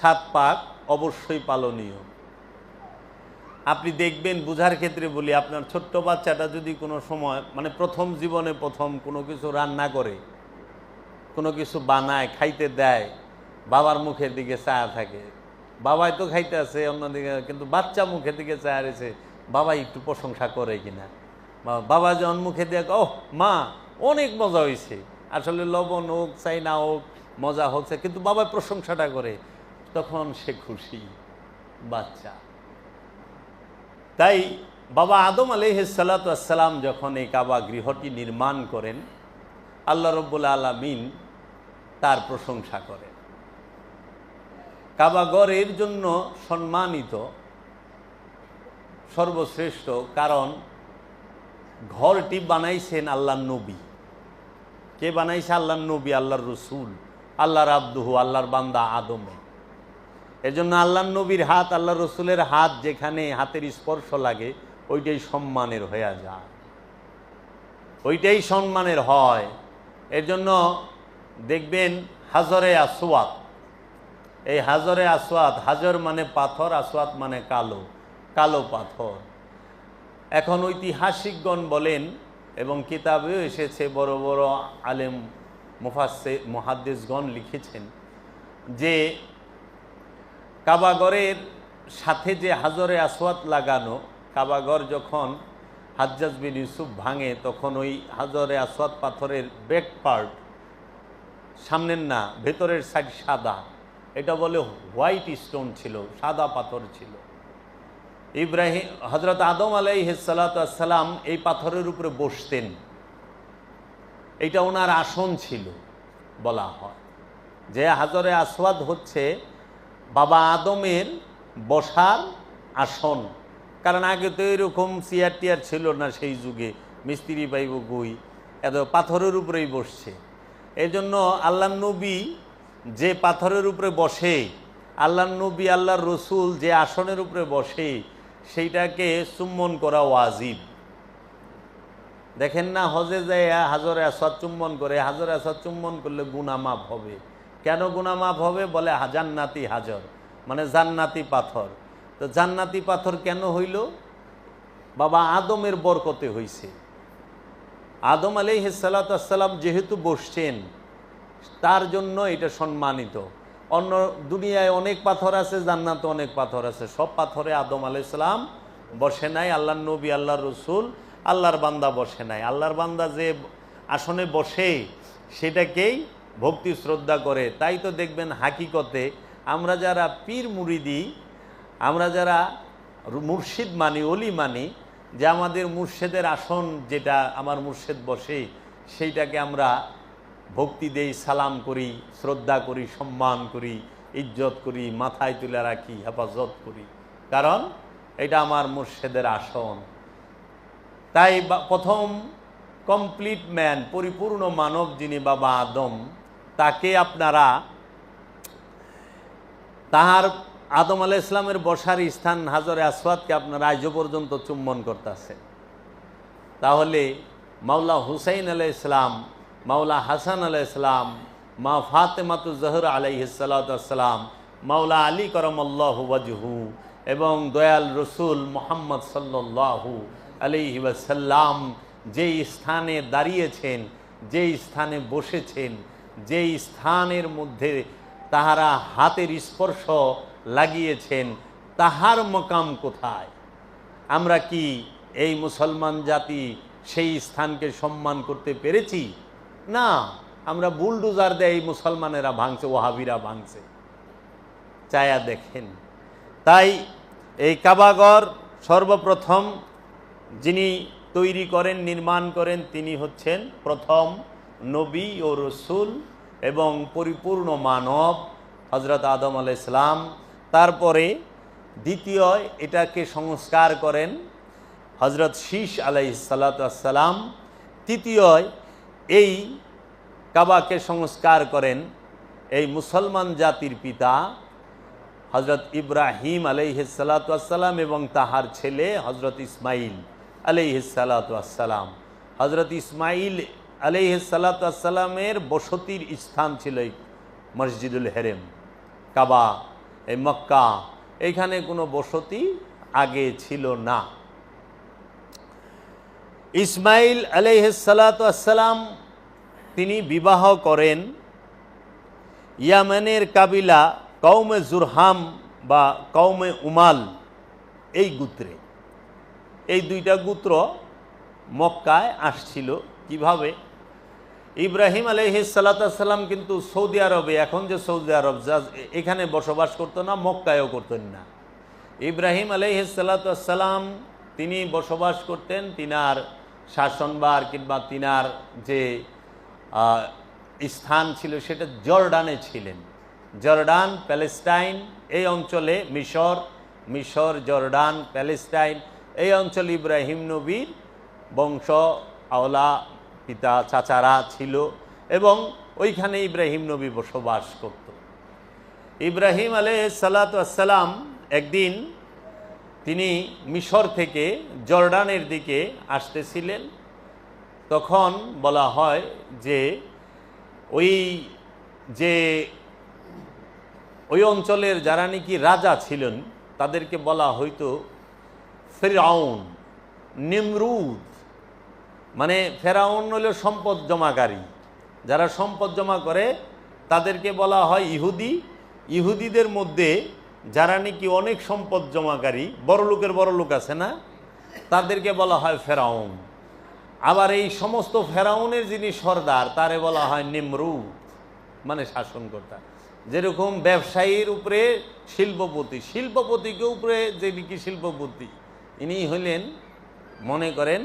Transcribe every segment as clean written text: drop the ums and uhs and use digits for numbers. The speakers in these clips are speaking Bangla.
7 পাক অবশ্যই পালনীয়। আপনি দেখবেন, বোঝার ক্ষেত্রে বলি, আপনার ছোট্ট বাচ্চাটা যদি কোনো সময় মানে প্রথম জীবনে প্রথম কোনো কিছু রান্না করে, কোনো কিছু বানায়, খাইতে দেয়, বাবার মুখের দিকে চায়া থাকে, বাবাই তো খাইতে আছে অন্যদিকে, কিন্তু বাচ্চা মুখের দিকে চায়া রয়েছে, বাবা একটু প্রশংসা করে কিনা। বাবা যখন মুখে দিয়ে ওহ মা অনেক মজা হয়েছে, আসলে লবণ হোক চাই না হোক মজা হচ্ছে, কিন্তু বাবা প্রশংসাটা করে, তখন সে খুশি বাচ্চা। তাই বাবা আদম আলাইহিসসালাম যখন এই কাবা গৃহটি নির্মাণ করেন, আল্লাহ রব্বুল আলামিন তার প্রশংসা করেন। কাবা ঘর এর জন্য সম্মানিত, সর্বশ্রেষ্ঠ, কারণ ঘরটি বানাইছেন আল্লাহর নবী। কে বানাইছে? আল্লাহর নবী, আল্লাহর রসুল, আল্লাহর আব্দুহু, আল্লাহর বান্দা আদমে। এর জন্য আল্লাহর নবীর হাত, আল্লাহ রসুলের হাত যেখানে হাতের স্পর্শ লাগে, ওইটাই সম্মানের হয়ে যায়, ওইটাই সম্মানের হয়। এর জন্য দেখবেন হাজরে আসওয়াদ, এই হাজরে আসওয়াদ, হাজর মানে পাথর, আসওয়াদ মানে কালো, কালো পাথর। এখন ঐতিহাসিকগণ বলেন এবং কিতাবেও এসেছে, বড় বড় আলেম মুহাদ্দিসগণ লিখেছেন যে কাবাগরের সাথে যে হাজরে আসওয়াদ লাগানো, কাবাগর যখন হাজ্জাজ বিন ইউসুফ ভাঙে, তখন ওই হাজরে আসওয়াদ পাথরের ব্যাক পার্ট, সামনের না ভেতরের সাইড সাদা, এটা বলে হোয়াইট স্টোন ছিল, সাদা পাথর ছিল। ইব্রাহিম, হযরত আদম আলাইহিসসালাম এই পাথরের উপরে বসতেন, এটা ওনার আসন ছিল বলা হয়। যে হাজরে আসওয়াদ হচ্ছে বাবা আদমের বসার আসন, কারণ আগে তো এরকম চেয়ার টিয়ার ছিল না সেই যুগে, মিস্ত্রি পাইব কই, এত পাথরের উপরেই বসছে। এই জন্য আল্লাহর নবী যে পাথরের উপরে বসে, আল্লাহর নবী আল্লাহর রসুল যে আসনের উপরে বসে, সেইটাকে চুম্বন করা ওয়াজিব। দেখেন না, হজে যায় হাজরে আসওয়াদ চুম্বন করে, হাজরে আসওয়াদ চুম্বন করলে গুনাহ মাফ হবে। কেন গুনাহ মাফ হবে? বলে জান্নাতি হাজর, মানে জান্নাতি পাথর। তো জান্নাতি পাথর কেন হইল? বাবা আদমের বরকতে হইছে। আদম আলাইহিসসালাম যেহেতু বসছেন, তার জন্য এটা সম্মানিত। অন্য দুনিয়ায় অনেক পাথর আছে, জান্নাতে অনেক পাথর আছে, সব পাথরে আদম আলাইহিসসালাম বসে নাই, আল্লাহর নবী আল্লাহর রসুল আল্লাহর বান্দা বসে নাই। আল্লাহর বান্দা যে আসনে বসে, সেটাকেই ভক্তি শ্রদ্ধা করে। তাই তো দেখবেন হাকিকতে আমরা যারা পীর মুরিদি, আমরা যারা মুর্শিদ মানি, অলি মানি, যে আমাদের মুর্শেদের আসন যেটা আমার মুর্শেদ বসে, সেইটাকে আমরা ভক্তি দেই, সালাম করি, শ্রদ্ধা করি, সম্মান করি, ইজ্জত করি, মাথায় তুলে রাখি, হেফাজত করি, কারণ এটা আমার মুর্শেদের আসন। তাই প্রথম কমপ্লিট ম্যান, পরিপূর্ণ মানব যিনি বাবা আদম, তাকে আপনারা তাহার আদম আলাইহিস সালামের বসার স্থান হাজরে আসওয়াদকে আপনারা আজও পর্যন্ত চুম্বন করতেছেন। তাহলে মাওলা হুসাইন আলাইহিস সালাম, মাওলা হাসান আলাইহিস সালাম, মা ফাতেমাতুজ জহরা আলাইহিস সালাম, মাওলা আলী করমাল্লাহু ওয়াজহু এবং দয়াল রসুল মুহাম্মদ সাল্লাল্লাহু আলাইহি ওয়াসাল্লাম যেই স্থানে দাঁড়িয়েছেন, যেই স্থানে বসেছেন, যেই স্থানের মধ্যে তাহারা হাতের স্পর্শ লাগিয়েছেন, তাহার মকাম কোথায়? আমরা কি এই মুসলমান জাতি সেই স্থানকে সম্মান করতে পেরেছি? না, আমরা বুলডোজার দেয় মুসলমানেরা ভাঙছে, ওয়াহাবিরা ভাঙছে, চায়া দেখেন। তাই এই কাবাগর সর্বপ্রথম যিনি তৈরি করেন, নির্মাণ করেন, তিনি হচ্ছেন প্রথম নবী ও রসুল এবং পরিপূর্ণ মানব হযরত আদম আলাইহিস সালাম। তারপরে দ্বিতীয় এটাকে সংস্কার করেন হযরত শীশ আলাইহিস সালাম। তৃতীয় এই কাবাকে সংস্কার করেন এই মুসলমান জাতির পিতা হযরত ইব্রাহিম আলাইহিস সালাম এবং তাহার ছেলে হযরত ইসমাইল আলাইহিস সালাম। হযরত ইসমাইল আলাইহিস সালামের বসতির স্থান ছিল মসজিদুল হেরেম, কাবা। এই মক্কা, এইখানে কোনো বসতি আগে ছিল না। ইসমাইল আলাইহিস সালাতু ওয়াসসালাম তিনি বিবাহ করেন ইয়ামানের কাবিলা কওমে জুরহাম বা কওমে উমাল এই গোত্রে। এই দুইটা গোত্র মক্কায় আসছিল কিভাবে? ইব্রাহিম আলাইহিস সালাতু ওয়াসসালাম কিন্তু সৌদি আরবে, এখন যে সৌদি আরব, এখানে বসবাস করতো না, মক্কায়ও করতেন না। ইব্রাহিম আলাইহিস সালাতু ওয়াসসালাম তিনি বসবাস করতেন, তিনার শাসনভার কিংবা তিনার যে স্থান ছিল সেটা জর্ডানে ছিলেন। জর্ডান, প্যালেস্টাইন এই অঞ্চলে, মিশর, জর্ডান, প্যালেস্টাইন এই অঞ্চলে ইব্রাহিম নবীর বংশ আওলা, পিতা চাচারা ছিল এবং ওইখানে ইব্রাহিম নবী বসবাস করত। ইব্রাহিম আলাইহিস সালাতু ওয়াসসালাম একদিন তিনি মিশর থেকে জর্ডানের দিকে আসতেছিলেন। তখন বলা হয় যে ওই অঞ্চলের যারা নাকি রাজা ছিলেন তাদেরকে বলা হইতো ফিরআউন, নিমরুদ। মানে ফেরাউন হলো সম্পদ জমাকারী, যারা সম্পদ জমা করে তাদেরকে বলা হয় ইহুদি। ইহুদিদের মধ্যে যারা নাকি অনেক সম্পদ জমাকারী, বড়লোকের বড়লোক আছে না, তাদেরকে বলা হয় ফেরাউন। আবার এই সমস্ত ফেরাউনের যিনি সর্দার তারে বলা হয় নিমরুদ, মানে শাসনকর্তা। যেরকম ব্যবসায়ীর উপরে শিল্পপতি, শিল্পপতিকে উপরে যে নাকি শিল্পপতি, ইনি হইলেন মনে করেন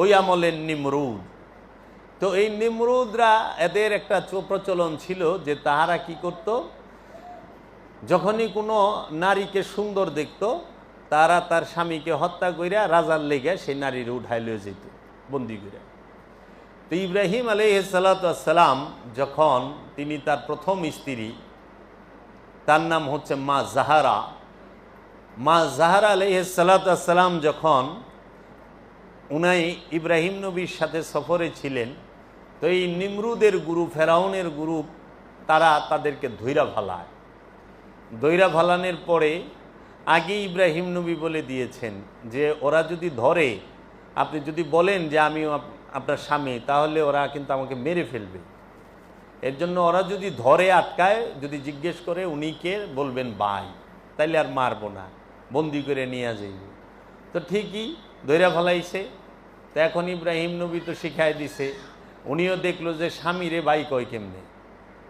ওই আমলের নিমরুদ। তো এই নিমরুদরা, এদের একটা প্রচলন ছিল যে তাহারা কি করত, যখনই কোনো নারীকে সুন্দর দেখত তারা তার স্বামীকে হত্যা কইরা রাজার লেগে সেই নারীর উঠাই লয়ে যেত বন্দি করে। তো ইব্রাহিম আলাইহিস সালাতু ওয়াসসালাম যখন তিনি তার প্রথম স্ত্রী, তার নাম হচ্ছে মা জাহারা আলাইহিস সালাতু ওয়াসসালাম যখন উনাই ইব্রাহিম নবীর সাথে সফরে ছিলেন, তো এই নিমরুদের গ্রুপ, ফেরাউনের গ্রুপ, তারা তাদেরকে ধইরা ফালায়। দইরা ফালানোর পরে আগে ইব্রাহিম নবী বলে দিয়েছেন যে ওরা যদি ধরে, আপনি যদি বলেন যে আমি আপনার স্বামী, তাহলে ওরা কিন্তু আমাকে মেরে ফেলবে। এর জন্য ওরা যদি ধরে আটকায়, যদি জিজ্ঞেস করে উনি কে, বলবেন ভাই, তাইলে আর মারবো না, বন্দি করে নিয়ে যাইব। তো ঠিকই দইরা ফেলাইছে। তো এখন ইব্রাহিম নবী তো শিখাই দিছে, উনিও দেখলো যে স্বামীরে ভাই কয় কেমনে,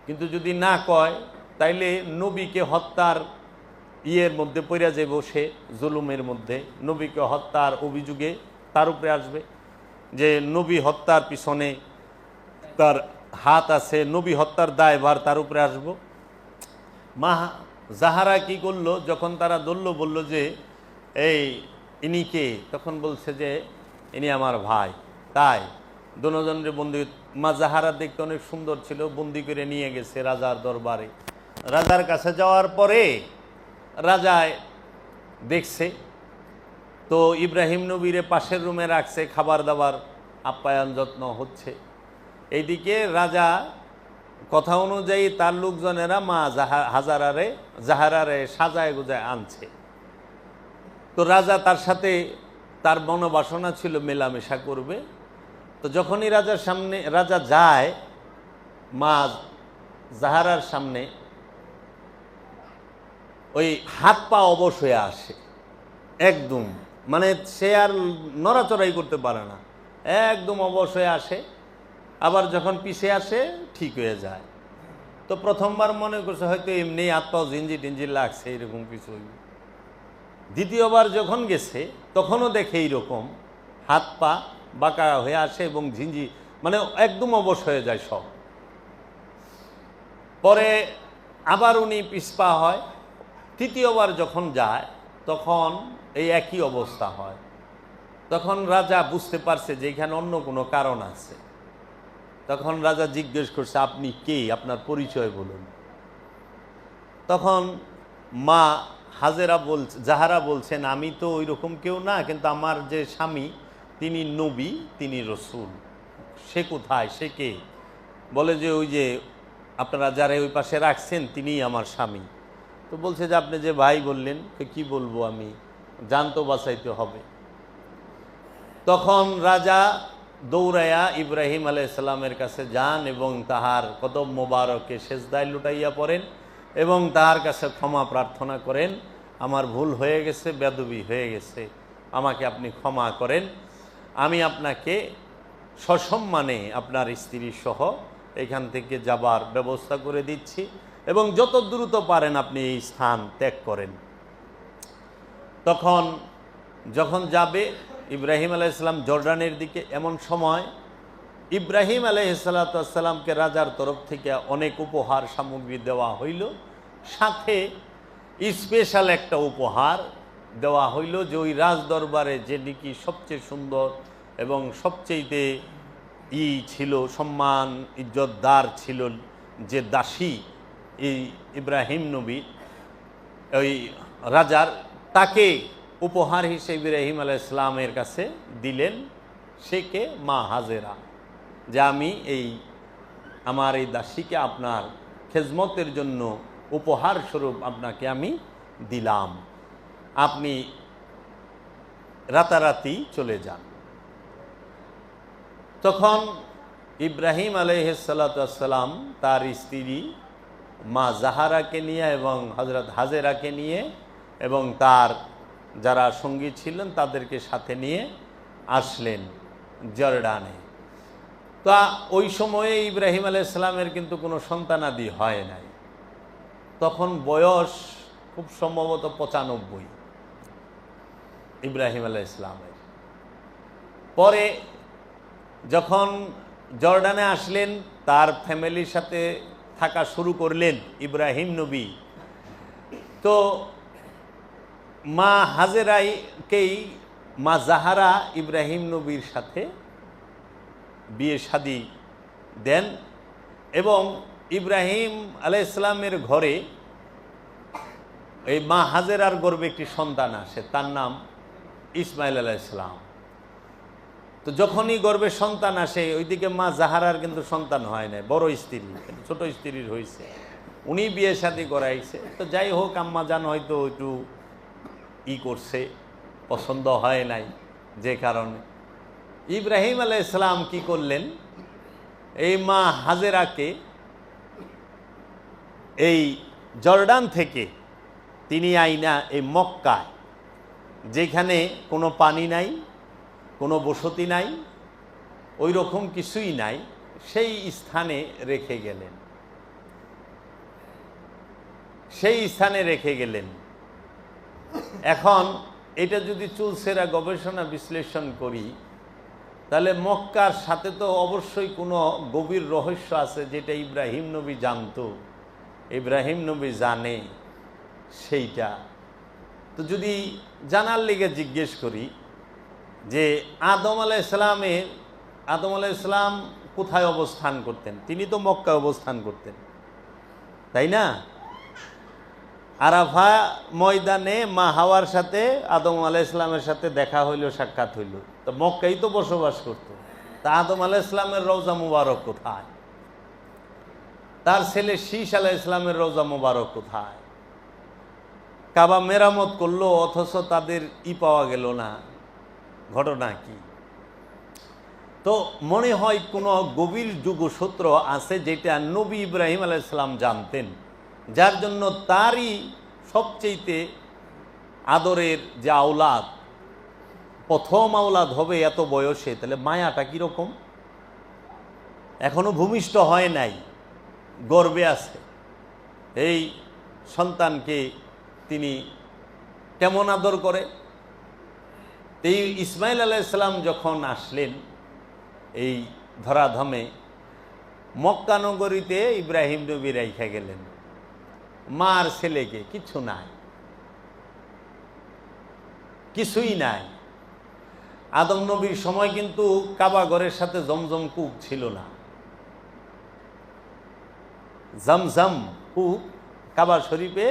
কিন্তু যদি না কয় তাইলে নবীকে হত্যার ইয়ের মধ্যে পড়ে যাবে, সে জুলুমের মধ্যে নবীকে হত্যার অভিযোগে তার উপরে আসবে, যে নবী হত্যার পিছনে তার হাত আছে, নবী হত্যার দায়ভার তার উপরে আসব। মা জাহারা কি করলো, যখন তারা বলল যে এই ইনি কে, তখন বলছে যে ইনি আমার ভাই। তাই দুজনের বন্দি, মা জাহারা দেখতে অনেক সুন্দর ছিল, বন্দি করে নিয়ে গেছে রাজার দরবারে। রাজার কাছে যাওয়ার পরে রাজায় দেখছে, তো ইব্রাহিম নবীরে পাশের রুমে রাখছে, খাবার দাবার আপ্যায়ন যত্ন হচ্ছে। এইদিকে রাজা কথা অনুযায়ী তার লোকজনেরা মা জাহারারে সাজায় গুজায় আনছে। তো রাজা তার সাথে, তার মনোবাসনা ছিল মেলামেশা করবে। তো যখনই রাজা যায় মা জাহারার সামনে, ওই হাত পা অবশ হয়ে আসে একদম, মানে সে আর নড়াচড়াই করতে পারে না, একদম অবশ হয়ে আসে। আবার যখন পিছে আসে ঠিক হয়ে যায়। তো প্রথমবার মনে করছে হয়তো এমনি হাত পাও ঝিঞ্জির লাগছে, এরকম কিছু। দ্বিতীয়বার যখন গেছে তখনও দেখে এইরকম হাত পা বাঁকা হয়ে আসে এবং ঝিঞ্জি, মানে একদম অবশ হয়ে যায় সব। পরে আবার উনি পিছপা হয়। তৃতীয়বার যখন যায় তখন এই একই অবস্থা হয়। তখন রাজা বুঝতে পারছে যে এখানে অন্য কোনো কারণ আছে। তখন রাজা জিজ্ঞেস করছে, আপনি কে, আপনার পরিচয় বলুন। তখন মা জাহারা বলছেন, আমি তো ওই রকম কেউ না, কিন্তু আমার যে স্বামী তিনি নবী, তিনি রসুল। সে কোথায়, সে কে? বলে যে ওই যে আপনারা যারা ওই পাশে রাখছেন তিনিই আমার স্বামী। তো বলছে যে আপনি যে ভাই বললেন, কি বলবো আমি, জান তো বাঁচাইতে হবে। তখন রাজা দৌড়াইয়া ইব্রাহিম আলাইহিস সালামের কাছে যান এবং তাহার কদম মোবারকে সেজদায় লুটাইয়া পড়েন এবং তাহার কাছে ক্ষমা প্রার্থনা করেন, আমার ভুল হয়ে গেছে, বেদবি হয়ে গেছে, আমাকে আপনি ক্ষমা করেন, আমি আপনাকে সসম্মানে আপনার স্ত্রী সহ এখান থেকে যাবার ব্যবস্থা করে দিচ্ছি এবং যত দ্রুত পারেন আপনি এই স্থান ত্যাগ করেন। তখন যখন যাবে ইব্রাহিম আলাইহিস সালাম জর্ডানের দিকে, এমন সময় ইব্রাহিম আলাইহিসসালামকে রাজার তরফ থেকে অনেক উপহার সামগ্রী দেওয়া হইল, সাথে স্পেশাল একটা উপহার দেওয়া হইল যে ওই রাজ দরবারে যে নাকি সবচেয়ে সুন্দর এবং সবচেয়ে ছিল, সম্মান ইজ্জতদার ছিল যে দাসী এই ইব্রাহিম নবী, ওই রাজার, তাকে উপহার হিসেবে ইব্রাহিম আলাইহিস সালামের কাছে দিলেন। সে কে? মা হাজেরা, যে আমি আমার এই দাসীকে আপনার খেজমতের জন্য উপহার স্বরূপ আপনাকে আমি দিলাম, আপনি রাতারাতি চলে যান। তখন ইব্রাহিম আলাইহিসসালাম তার স্ত্রী মা জাহারাকে নিয়ে এবং হযরত হাজেরাকে নিয়ে এবং তার যারা সঙ্গী ছিলেন তাদেরকে সাথে নিয়ে আসলেন জর্ডানে। তা ওই সময়ে ইব্রাহিম আলাইহিস সালামের কিন্তু কোনো সন্তানাদি হয় নাই, তখন বয়স খুব সম্ভবত 95 ইব্রাহিম আলাইহিস সালামের। পরে যখন জর্ডানে আসলেন, তার ফ্যামিলির সাথে থাকা শুরু করলেন ইব্রাহিম নবী, তো মা হাজেরাকেই মা জাহারা ইব্রাহিম নবীর সাথে বিয়ে শাদী দেন এবং ইব্রাহিম আলাইহিস সালামের ঘরে এই মা হাজেরার গর্ভে একটি সন্তান আসে, তার নাম ইসমাইল আলাইহিস সালাম। তো যখনই গর্ভে সন্তান আসে, ওইদিকে মা জাহারার কিন্তু সন্তান হয় না, বড় স্ত্রী, ছোট স্ত্রীর হয়েছে, উনি বিয়ে শাদী করাইছে। তো যাই হোক, আম্মা জান হয়তো একটু করছে, পছন্দ হয় নাই, যে কারণে ইব্রাহিম আলাইহিস সালাম কি করলেন, এই মা হাজেরাকে এই জর্ডান থেকে তিনি আইনা এই মক্কায়, যেখানে কোনো পানি নাই, কোনো বসতি নাই, ওই রকম কিছুই নাই, সেই স্থানে রেখে গেলেন, সেই স্থানে রেখে গেলেন। এখন এটা যদি চুলসেরা গবেষণা বিশ্লেষণ করি, তাহলে মক্কার সাথে তো অবশ্যই কোনো গভীর রহস্য আছে, যেটা ইব্রাহিম নবী জানতো, ইব্রাহিম নবী জানে সেইটা। তো যদি জানার লিগে জিজ্ঞেস করি যে আদম আলাইহিস সালাম কোথায় অবস্থান করতেন? তিনি তো মক্কায় অবস্থান করতেন, তাই না? আরাফা ময়দানে মা হাওয়ার সাথে আদম আলাইহিস সালামের সাথে দেখা হইল, সাক্ষাৎ হইল, তো মক্কাই তো বসবাস করত। তা আদম আলাইহিস সালামের রওজা মুবারক কোথায়? তার ছেলে শীশ আলাইহিস সালামের রওজা মুবারক কোথায়? কাবা মেরামত করলো অথচ তাদের পাওয়া গেল না, ঘটনা কি? তো মনে হয় কোনো গভীর যোগসূত্র আছে, যেটা নবী ইব্রাহিম আলাইহিস সালাম জানতেন, যার জন্য তারই সবচেয়ে আদরের যে আওলাদ, প্রথম আওলাদ হবে এত বয়সে, তাহলে মায়াটা কীরকম? এখনো ভূমিষ্ঠ হয় নাই, গর্ভে আছে, এই সন্তানকে তিনি কেমন আদর করে। এই ইসমাইল আলাইহিস সালাম যখন আসলেন এই ধরাধামে, মক্কা নগরীতে ইব্রাহিম নবী রাইখা গেলেন, মার ছেলেকে, কিছু নাই, কিছুই নাই। আদম নবীর সময় কিন্তু কাবা ঘরের সাথে জমজম কূপ ছিল না, জমজম কূপ কাবা শরীফে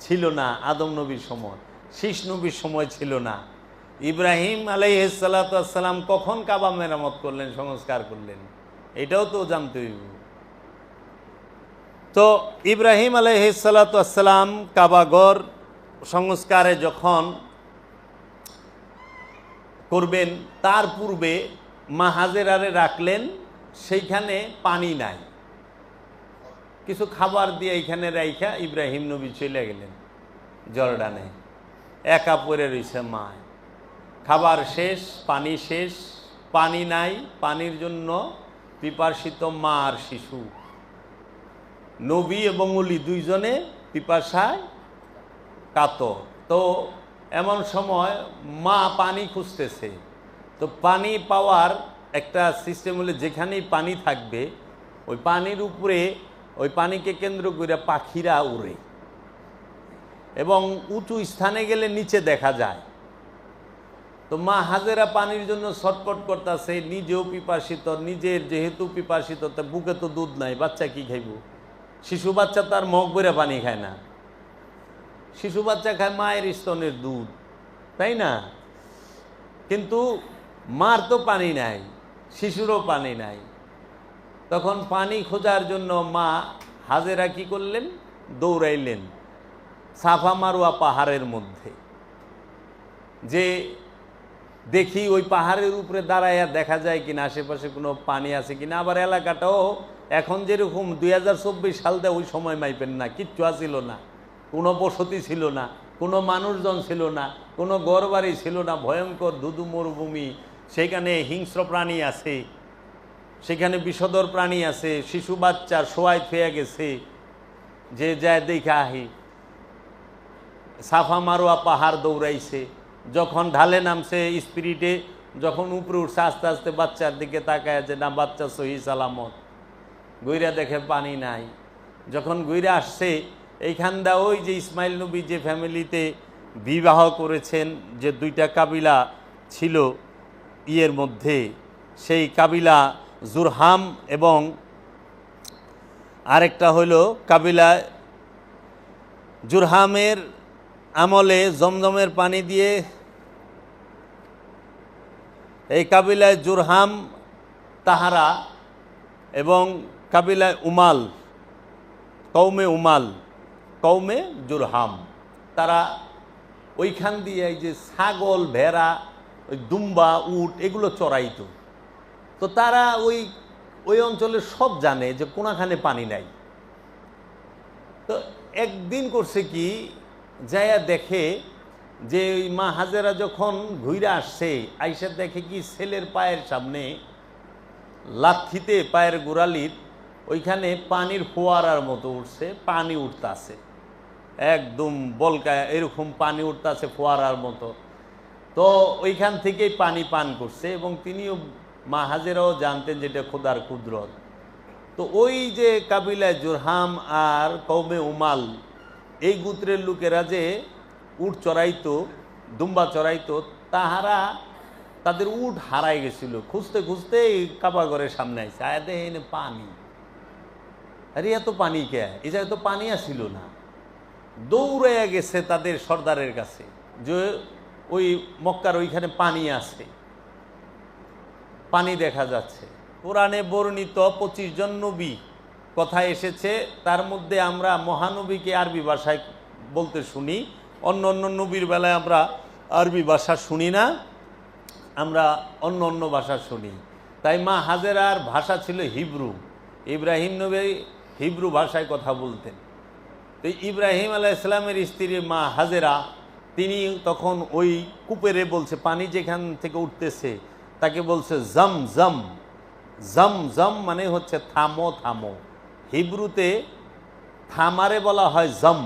ছিল না আদম নবীর সময়, শীষ নবীর সময় ছিল না। ইব্রাহিম আলাইহিস সালাম কখন কাবা মেরামত করলেন, সংস্কার করলেন, এটাও তো জানতে হইব। তো ইব্রাহিম আলাইহিসসালাম কাবাগর সংস্কারে যখন করবেন তার পূর্বে মা হাজেরারে রাখলেন, সেইখানে পানি নাই, কিছু খাবার দিয়ে এইখানে রাইখা ইব্রাহিম নবী চলে গেলেন জর্ডানে। একা পড়ে রয়েছে মা, খাবার শেষ, পানি নাই, পানির জন্য পিপাসিত মা আর শিশু, নবী এবং ওলি দুইজনে পিপাসায় কাতর। তো এমন সময় মা পানি খুঁজতেছে। তো পানি পাওয়ার একটা সিস্টেম হলে যেখানেই পানি থাকবে ওই পানির উপরে ওই পানিকে কেন্দ্র করে পাখিরা উড়ে, এবং উঁচু স্থানে গেলে নিচে দেখা যায়। তো মা হাজেরা পানির জন্য ছটফট করতেছে, নিজেও পিপাসিত, নিজের যেহেতু পিপাসিত, তা বুকে তো দুধ নাই, বাচ্চা কি খাইব? শিশু বাচ্চা তার মগ বেড়ে পানি খায় না, শিশু বাচ্চা খায় মায়ের স্তনের দুধ, তাই না? কিন্তু মার তো পানি নাই, শিশুরও পানি নাই। তখন পানি খোঁজার জন্য মা হাজেরা কি করলেন? দৌড়াইলেন সাফা মারুয়া পাহাড়ের মধ্যে, যে দেখি ওই পাহাড়ের উপরে দাঁড়াইয়া দেখা যায় কিনা আশেপাশে কোনো পানি আছে কিনা। আবার এলাকাটাও এখন যেরকম 2024 সালতে ওই সময় মাইপেন না, কিচ্ছু আসিল না, কোনো বসতি ছিল না, কোনো মানুষজন ছিল না, কোনো ঘরবাড়ি ছিল না, ভয়ঙ্কর ধুধু মরুভূমি। সেখানে হিংস্র প্রাণী আছে, সেখানে বিষধর প্রাণী আছে, শিশু বাচ্চার শোয়াই ফেয়ে গেছে, যে যায় দেখা আহি। সাফা মারোয়া পাহাড় দৌড়াইছে, যখন ঢালে নামছে স্পিরিটে, যখন উপরে উঠছে আস্তে আস্তে বাচ্চার দিকে তাকায় যে না বাচ্চা সহি সালামত, গইরা দেখে পানি নাই। যখন গইরা আসছে এইখানটা ওই যে ইসমাইল নবী যে ফ্যামিলিতে বিবাহ করেছেন, যে দুইটা কাবিলা ছিল ইয়ের মধ্যে, সেই কাবিলা জুরহাম এবং আরেকটা হইল কাবিলা জুরহামের আমলে জমজমের পানি দিয়ে, এই কাবিলায় জুরহাম তাহারা এবং কাবিলায় উমাল, কৌমে জুরহাম, তারা ওইখান দিয়ে এই যে ছাগল, ভেড়া, ওই দুম্বা, উট এগুলো চড়াইতো। তো তারা ওই অঞ্চলের সব জানে যে কোনাখানে পানি নাই। তো একদিন করছে কি, যাইয়া দেখে যে ওই মা হাজেরা যখন ঘুরে আসছে, আইসা দেখে কি ছেলের পায়ের সামনে লাথিতে পায়ের গোড়ালির ওইখানে পানির ফোয়ারার মতো উঠছে, পানি উঠতাছে, একদম বলকায় এরকম পানি উঠতাছে ফোয়ারার মতো। তো ওইখান থেকেই পানি পান করছে, এবং তিনিও মা হাজেরাও জানতেন যেটা খোদার কুদরত। তো ওই যে কাবিলায় জুরহাম আর কৌমে উমাল, এই গোত্রের লোকেরা যে উট চড়াইতো, দুম্বা চড়াইতো, তাহারা তাদের উট হারাই গেছিল। খুঁজতে খুঁজতে কাবাগরের সামনে আইসে, আয় দেখেন পানি, আরে এত পানি কে, এই জায়গায় তো পানি আসছিল না। দৌড়াইয়া গেছে তাদের সর্দারের কাছে যে ওই মক্কার ওইখানে পানি আছে, পানি দেখা যাচ্ছে। কোরআনে বর্ণিত 25 জন নবী কথা এসেছে, তার মধ্যে আমরা মহানবীকে আরবি ভাষায় বলতে শুনি, অন্য অন্য নবীর বেলায় আমরা আরবি ভাষা শুনি না, আমরা অন্য অন্য ভাষা শুনি। তাই মা হাজেরার ভাষা ছিল হিব্রু, ইব্রাহিম নবী হিব্রু ভাষায় কথা বলতেন। তো ইব্রাহিম আলাইহিস সালামের স্ত্রী মা হাজেরা, তিনি তখন ওই কূপেরে বলছে, পানি যেখান থেকে উঠতেছে তাকে বলছে জম জম, জম জম মানে হচ্ছে থামো থামো। হিব্রুতে থামারে বলা হয় জম,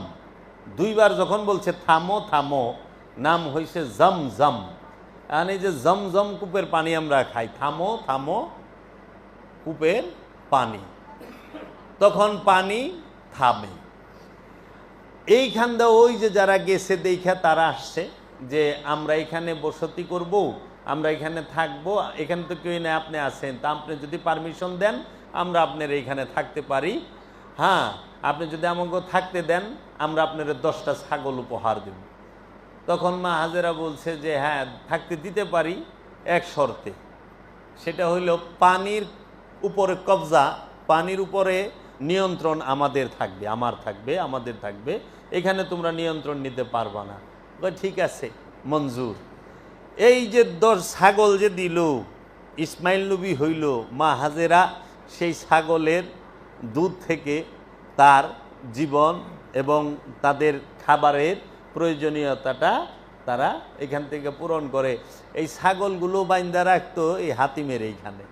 দুইবার যখন বলছে থামো থামো, নাম হয়েছে জম জম। এই যে জম জম কূপের পানি আমরা খাই, থামো থামো কূপের পানি, তখন পানি থামে। এইখানটা ওই যে যারা গেছে দেখা তারা আসছে যে আমরা এখানে বসতি করব, আমরা এখানে থাকবো, এখানে তো কেউ না, আপনি আছেন, তা আপনি যদি পারমিশন দেন আমরা আপনার এইখানে থাকতে পারি। হ্যাঁ, আপনি যদি আমাকে থাকতে দেন আমরা আপনার 10টা ছাগল উপহার দেব। তখন মা হাজেরা বলছে যে হ্যাঁ থাকতে দিতে পারি, এক শর্তে, সেটা হইল পানির উপরে কবজা, পানির উপরে নিয়ন্ত্রণ আমাদের থাকবে, আমাদের থাকবে, এখানে তোমরা নিয়ন্ত্রণ নিতে পারবা না। ঠিক আছে, মঞ্জুর। এই যে 10 ছাগল যে দিল, ইসমাইল নবী হইল, মা হাজেরা সেই ছাগলের দুধ থেকে তার জীবন এবং তাদের খাবারের প্রয়োজনীয়তাটা তারা এখান থেকে পূরণ করে। এই ছাগলগুলো বাইন্দা রাখতো এই হাতিমের এইখানে,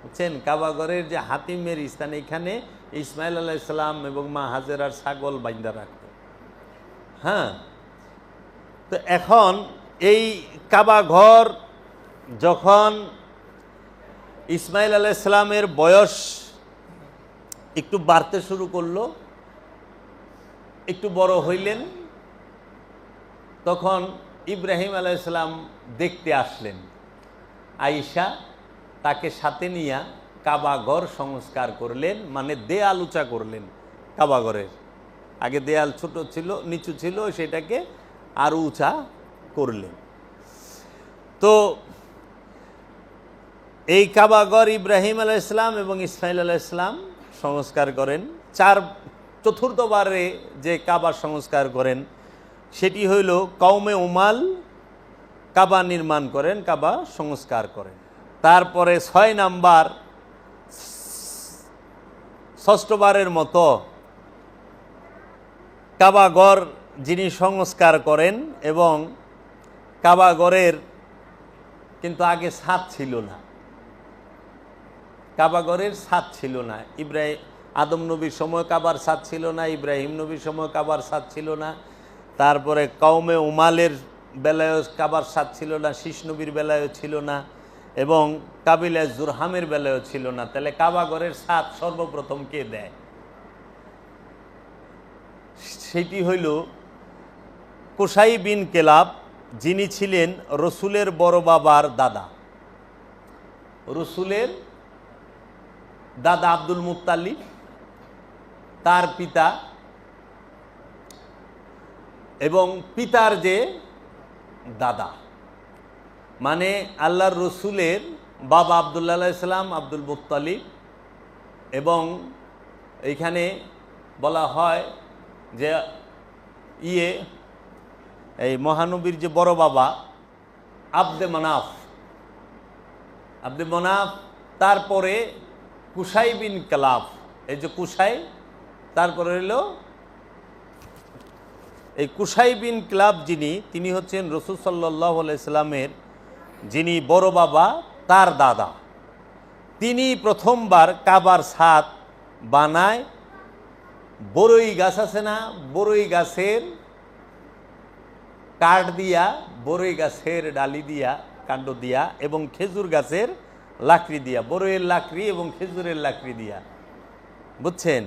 বুঝছেন? কাবাগরের যে হাতিমের স্থান, এখানে ইসমাইল আলাইহিস সালাম এবং মা হাজেরার ছাগল বাইন্দা রাখতো। হ্যাঁ, তো এখন এই কাবাঘর যখন ইসমাইল আলাইহিস সালামের বয়স একটু বাড়তে শুরু করলো, একটু বড় হইলেন, তখন ইব্রাহিম আলাইহিস সালাম দেখতে আসলেন। আয়েশা তাকে সাথে নিয়ে কাবাঘর সংস্কার করলেন, মানে দেয়াল উঁচা করলেন। কাবাঘরের আগে দেয়াল ছোট ছিল, নিচু ছিল, সেটাকে আরো উঁচা করলেন। তো এই কাবাঘর ইব্রাহিম আলাইহিস সালাম এবং ইসমাইল আলাইহিস সালাম সংস্কার করেন। চতুর্থবারে যে কাবা সংস্কার করেন সেটি হইল কওমে উমাল কাবা নির্মাণ করেন, কাবা সংস্কার করেন। তারপরে 6 নাম্বার, ষষ্ঠবারের মতো কাবাঘর যিনি সংস্কার করেন, এবং কাবাঘরের কিন্তু আগে ছাদ ছিল না, কাবাঘরের ছাদ ছিল না। আদম নবীর সময় কাবার ছাদ ছিল না, ইব্রাহিম নবীর সময় কাবার ছাদ ছিল না, তারপরে কওমে উমালের বেলায়ও কাবার ছাদ ছিল না, শীষ নবীর বেলায়ও ছিল না, এবং কাবিলা জুরহামের বেলায়ও ছিল না। তাহলে কাবাঘরের ছাদ সর্বপ্রথম কে দেয়? সেটি হইল কুসাই বিন কেলাব, যিনি ছিলেন রসুলের বড় বাবার দাদা। রসুলের দাদা আব্দুল মুত্তালিব, তার পিতা, এবং পিতার যে দাদা, মানে আল্লাহর রসুলের বাবা আব্দুল্লাহ আলাইহিস সালাম, আব্দুল মুত্তালিব, এবং এইখানে বলা হয় যে এই মহানবীর যে বড় বাবা আব্দে মনাফ, তারপরে কুসাই বিন কালাব, এই যে কুসাই, তারপরে হলো এই কুসাই বিন ক্লাব, তিনি হচ্ছেন রাসূল সাল্লাল্লাহু আলাইহি সাল্লামের যিনি বড় বাবা, তার দাদা। তিনি প্রথমবার কাবার ছাদ বানায় বড়ই গাছ আছে না, বড়ই গাছের কাঠ দিয়া, বড়ই গাছের ডালি দিয়া, কাণ্ড দিয়া, এবং খেজুর গাছের লাকড়ি দিয়া, বড়ইয়ের লাকড়ি এবং খেজুরের লাকড়ি দিয়া, বুঝছেন?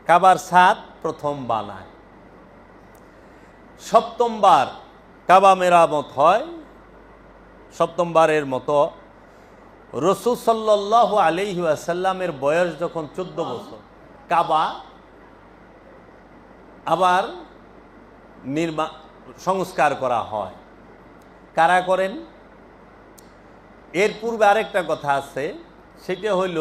কাবার ছাদ প্রথম বানায়। সপ্তমবার কাবা মেরামত হয়। সপ্তমবারের মতো রাসূল সাল্লাল্লাহু আলাইহি ওয়াসাল্লামের বয়স যখন 14 বছর, কাবা আবার সংস্কার করা হয়। কারা করেন? এর পূর্বে আরেকটা কথা আছে, সেটা হইল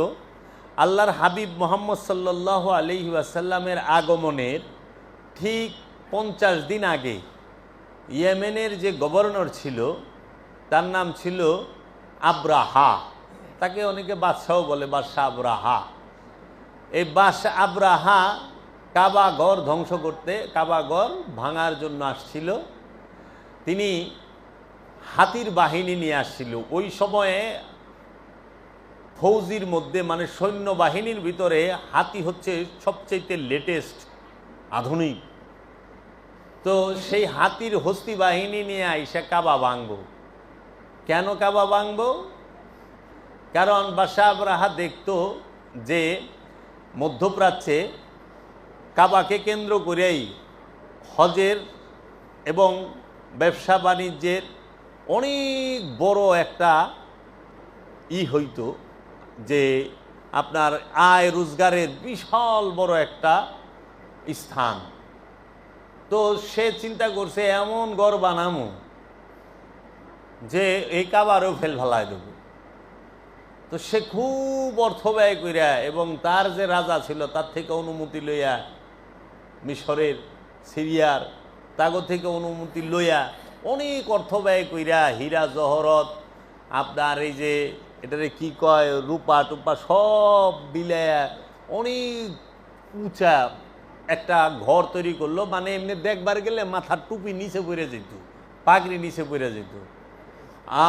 আল্লাহর হাবিব মুহাম্মদ সাল্লাল্লাহু আলাইহি ওয়াসাল্লামের আগমনের ঠিক 50 দিন আগে ইয়েমেনের যে গভর্নর ছিল, তার নাম ছিল আব্রাহা, তাকে অনেকে বাদশাহ বলে, বাদশাহ আব্রাহা। এই বাদশাহ আব্রাহা কাবাঘর ধ্বংস করতে, কাবাঘর ভাঙার জন্য আসছিল। তিনি হাতির বাহিনী নিয়ে আসছিল। ওই সময়ে ফৌজির মধ্যে, মানে সৈন্য বাহিনীর ভিতরে হাতি হচ্ছে সবচেয়ে লেটেস্ট, আধুনিক। তো সেই হাতির হস্তি বাহিনী নিয়ে আইসা কাবা ভাঙব। কেন কাবা ভাঙব? কারণ বাদশাহ আব্রাহা দেখত যে মধ্যপ্রাচ্যে কাবাকে কেন্দ্র করেই হজের এবং ব্যবসা বাণিজ্যের অনেক বড় একটা হইত, যে আপনার আয় রোজগারের বিশাল বড় একটা স্থান। তো সে চিন্তা করছে এমন ঘর বানামো যে এই কাবারও ফেল ফেলায় দেব। তো সে খুব অর্থ ব্যয় কইরা এবং তার যে রাজা ছিল তার থেকে অনুমতি লইয়া, মিশরের, সিরিয়ার তাগো থেকে অনুমতি লইয়া অনেক অর্থ ব্যয় কইরা হীরা জহরত, আপনার এই যে এটারে কি কয়, রূপা টুপা সব বিলায়া অনেক উঁচা একটা ঘর তৈরি করলো। মানে এমনি দেখবার গেলে মাথার টুপি নিচে পড়ে যেত, পাগড়ি নিচে পড়ে যেত,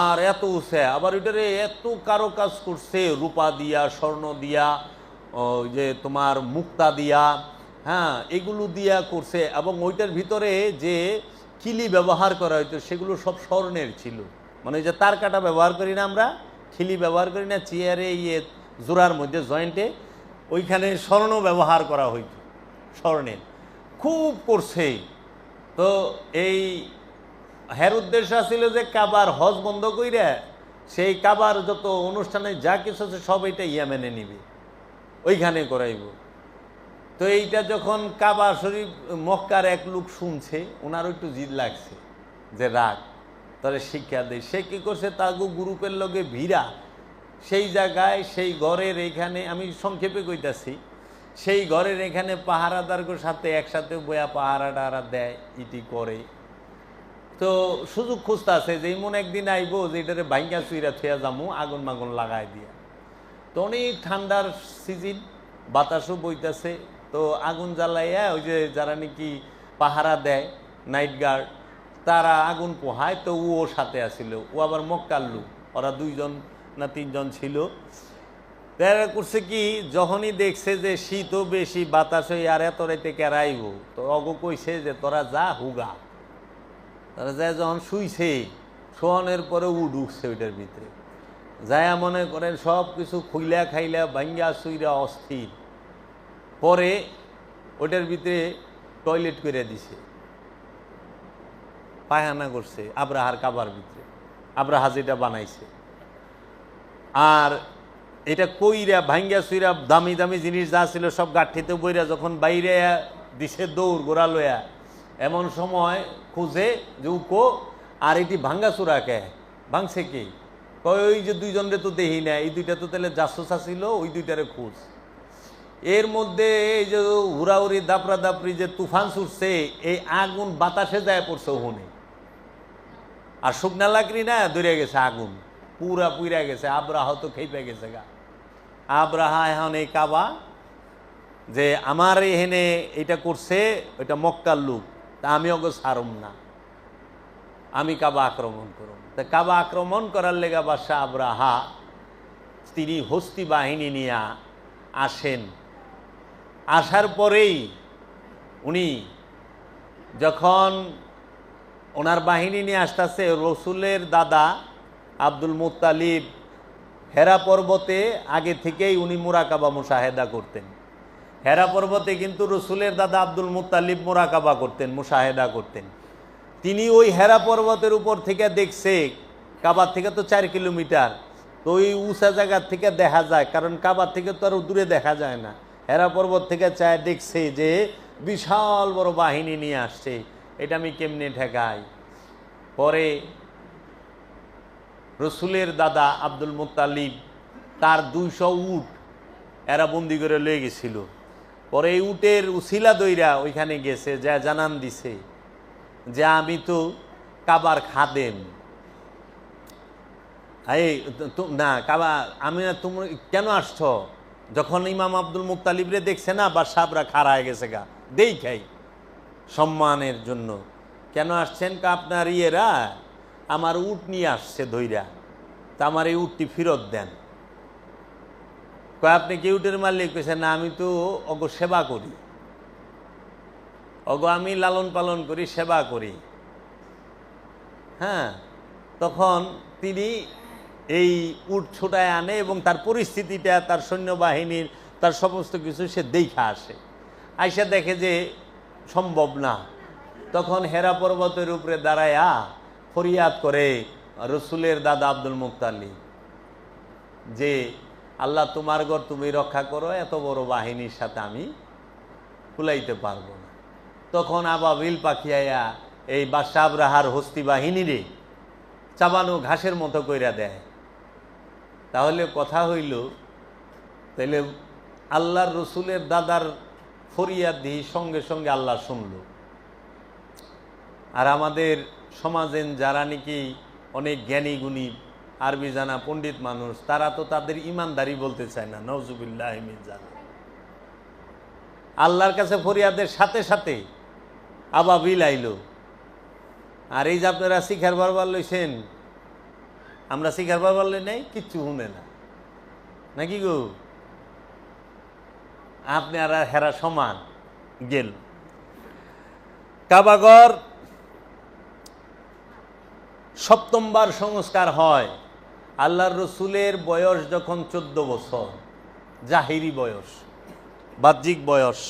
আর এত উঁচা। আবার ওইটারে এত কারো কাজ করছে, রূপা দিয়া, স্বর্ণ দিয়া, যে তোমার মুক্তা দিয়া, হ্যাঁ, এগুলো দিয়া করছে। এবং ওইটার ভিতরে যে খিলি ব্যবহার করা হইতো সেগুলো সব স্বর্ণের ছিল। মানে যে তার কাটা ব্যবহার করি না আমরা, খিলি ব্যবহার করি না, চেয়ারে জোড়ার মধ্যে জয়েন্টে, ওইখানে স্বর্ণ ব্যবহার করা হইতো, স্বর্ণের খুব করছে। তো এই হের উদ্দেশ্য ছিল যে কাবার হজ বন্ধ কইরা সেই কাবার যত অনুষ্ঠানে যা কিছু আছে সব এটা ইয়ামেনে নিবে, ওইখানে করাইব। তো এইটা যখন কাবা শরীফ মক্কার এক লোক শুনছে, ওনারও একটু জিদ লাগছে যে রাগ, তাহলে শিক্ষা দেয়। সে কী করছে, তাগো গ্রুপের লগে ভিড়া সেই জায়গায়, সেই ঘরের এইখানে, আমি সংক্ষেপে কইতাছি, সেই ঘরের এখানে পাহারাদারগুলোর সাথে একসাথে বয়া পাহারা টাহারা দেয়, ইটি করে। তো সুযোগ খুঁজতে আছে যে এমন একদিন আইবো যে এটারে ভাঙ্গা চুইরা থুয়া যামু, আগুন মাগুন লাগাই দিয়া। তো অনেক ঠান্ডার সিজন, বাতাসও বইতেছে। তো আগুন জ্বালাইয়া ওই যে যারা নাকি পাহারা দেয়, নাইট গার্ড, তারা আগুন পোহায়। তো ও ওর সাথে আসিল, ও আবার মক্কার লোক, ওরা 2 না 3 ছিল। তারা করছে কি, যখনই দেখছে যে শীতও বেশি, বাতাস হয়ে আর এত রাইতে কেরাইব, তো অগো কইছে যে তোরা যা হুগা। তারা যায় যখন শুইছে, শোয়ানোর পরে ও ঢুকছে ওইটার ভিতরে, যায় মনে করেন সব কিছু খুইলা খাইলা ভাঙ্গা চুইরা অস্থির। পরে ওইটার ভিতরে টয়লেট করে দিছে, পায়খানা করছে আব্রাহার কাবার ভিতরে, আব্রাহা যেটা বানাইছে। আর এটা কইরা ভাঙ্গা চুইরা দামি দামি জিনিস যা ছিল সব গাঠিতে বইরা যখন বাইরে দিছে দৌড় গোড়া লয়া, এমন সময় খুঁজে যে উকো আর এটি ভাঙ্গা চূড়া কে ভাঙছে কি, ওই যে 2 জনরে তো দেখি না, এই 2টা তো তাহলে জাসুসা ছিল, ওই 2টারে খুঁজ। এর মধ্যে এই যে হুড়াহুড়ি দাপড়া দাপড়ি যে তুফান ছুটছে, এই আগুন বাতাসে যায় পড়ছে ওখানে, আর শুকনা লাকড়ি না ধরে গেছে আগুন, পুরা পুইরা গেছে। আব্রাহা তো খেপে গেছে গা। আব্রাহা এখন এই কাবা যে আমার এখানে এটা করছে, ওইটা মক্কার লোক, তা আমি ওকে ছাড়ুম না, আমি কাবা আক্রমণ করুম। তা কাবা আক্রমণ করার লেগা বাদশাহ আব্রাহা তিনি হস্তি বাহিনী নিয়ে আসেন। আসার পরেই উনি যখন ওনার বাহিনী নিয়ে আসতেছে, রসুলের দাদা আব্দুল মুত্তালিব হেরা পর্বতে আগে থেকেই উনি মুরাকাবা মুশাহেদা করতেন। হেরা পর্বতে কিন্তু রসুলের দাদা আব্দুল মুত্তালিব মুরাকাবা করতেন, মুশাহেদা করতেন। তিনি ওই হেরা পর্বতের উপর থেকে দেখছে, কাবার থেকে তো 4 কিলোমিটার, তো ওই উঁচা জায়গার থেকে দেখা যায়, কারণ কাবার থেকে তো আর দূরে দেখা যায় না। হেরা পর্বত থেকে চায় দেখছে যে বিশাল বড় বাহিনী নিয়ে আসছে, এটা আমি কেমনে ঠেকাই। পরে রসুলের দাদা আব্দুল মুত্তালিব তার 200 উট এরা বন্দি করে লয়ে গেছিল। পরে এই উটের উছিলা দইরা ওইখানে গেছে, যা জানান দিছে যে আমি তো কাবার খাদেম, এই না কাবা, আমি না, তুমি কেন আসছ? যখন ইমাম আব্দুল মুত্তালিবরে দেখছে না, বা সাবরা খাড়া হয়ে গেছে গা, দেই খাই সম্মানের জন্য। কেন আসছেন? আপনার ইয়েরা আমার উট নিয়ে আসছে ধইরা, তা আমার এই উটটি ফেরত দেন। কয় আপনি কি উটের মালিক? কইছে না, আমি তো অগো সেবা করি, অগো আমি লালন পালন করি, সেবা করি। হ্যাঁ, তখন তিনি এই উট ছোটায় আনে এবং তার পরিস্থিতিটা, তার সৈন্যবাহিনীর, তার সমস্ত কিছু সে দেখা আসে। আইসা দেখে যে সম্ভব না। তখন হেরা পর্বতের উপরে দাঁড়ায়া ফরিয়াদ করে রসুলের দাদা আব্দুল মুত্তালিব যে আল্লাহ তোমার ঘর তুমি রক্ষা করো, এত বড় বাহিনীর সাথে আমি কুলাইতে পারবো না। তখন আবাবিল পাখি আয়া এই বাদশাহ আব্রাহার হস্তি বাহিনীরে চাবানো ঘাসের মতো কইরা দেয়। তাহলে কথা হইল, তাহলে আল্লাহর রসুলের দাদার ফরিয়াদ দিয়ে সঙ্গে সঙ্গে আল্লাহ শুনল। আর আমাদের সমাজের যারা নাকি অনেক জ্ঞানী গুণী আরবি জানা পণ্ডিত মানুষ, তারা তো তাদের ইমানদারি বলতে চায় না, নওজুবিল্লাহ মিন জালিক। আল্লাহর কাছে ফরিয়াদের সাথে সাথে আবাবিল আইল। আর এই যে আপনারা শিখার বারবার লইছেন, আমরা শিখার বারবার লই নাই, কিচ্ছু শুনে না নাকি গো? আপনি আর হেরা সমান গেল। কাবাগর সপ্তমবার সংস্কার হয় আল্লাহর রসুলের বয়স যখন 14 বছর, জাহিরি বয়স, বাহ্যিক বয়স।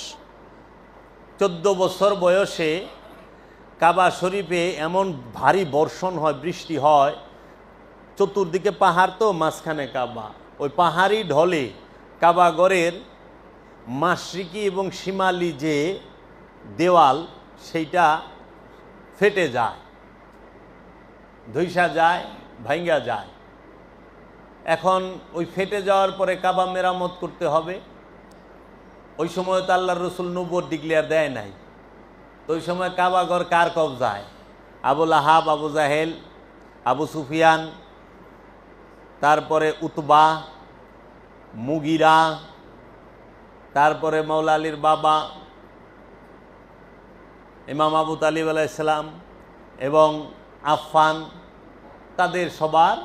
14 বছর বয়সে কাবা শরীফে এমন ভারী বর্ষণ হয়, বৃষ্টি হয়, চতুর্দিকে পাহাড় তো, মাঝখানে কাবা। ওই পাহাড়ি ঢলে কাবাগরের মাশরিকি এবং শিমালি যে দেওয়াল, সেইটা ফেটে যায়, ধইসা যায়, ভাঙ্গা যায়। এখন ওই ফেটে যাওয়ার পরে কাবা মেরামত করতে হবে। ওই সময় তো আল্লাহর রসুল নবুয়ত ডিক্লেয়ার দেয় নাই। তো ওই সময় কাবাগর কার কবজায়? আবুল আহাব, আবু জাহেল, আবু সুফিয়ান, তারপরে উতবা, মুগিরা, তারপরে মৌলা আলীর বাবা ইমাম আবু তালিব আলাইহিস সালাম এবং আফফান, তাদের সবার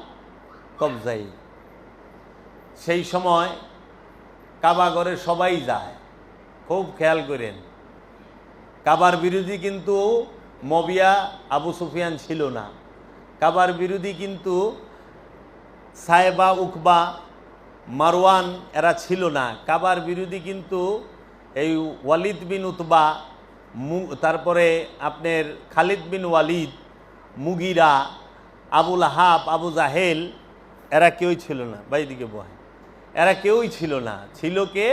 কবজাই। সেই সময় কাবাগরে সবাই যায়, খুব খেয়াল করেন। কাবার বিরোধী কিন্তু মবিয়া, আবু সুফিয়ান ছিল না। কাবার বিরোধী কিন্তু সায়েবা, উকবা, মারওয়ান এরা ছিল না। কাবার বিরোধী কিন্তু এই ওয়ালিদ বিন উতবা, তারপরে আপনার খালিদ বিন ওয়ালিদ, মুগিরা, আবুল আহাব, আবু জাহেল, এরা কেউই ছিল না। বাইদিকে বয়, এরা কেউই ছিল না। ছিল কে?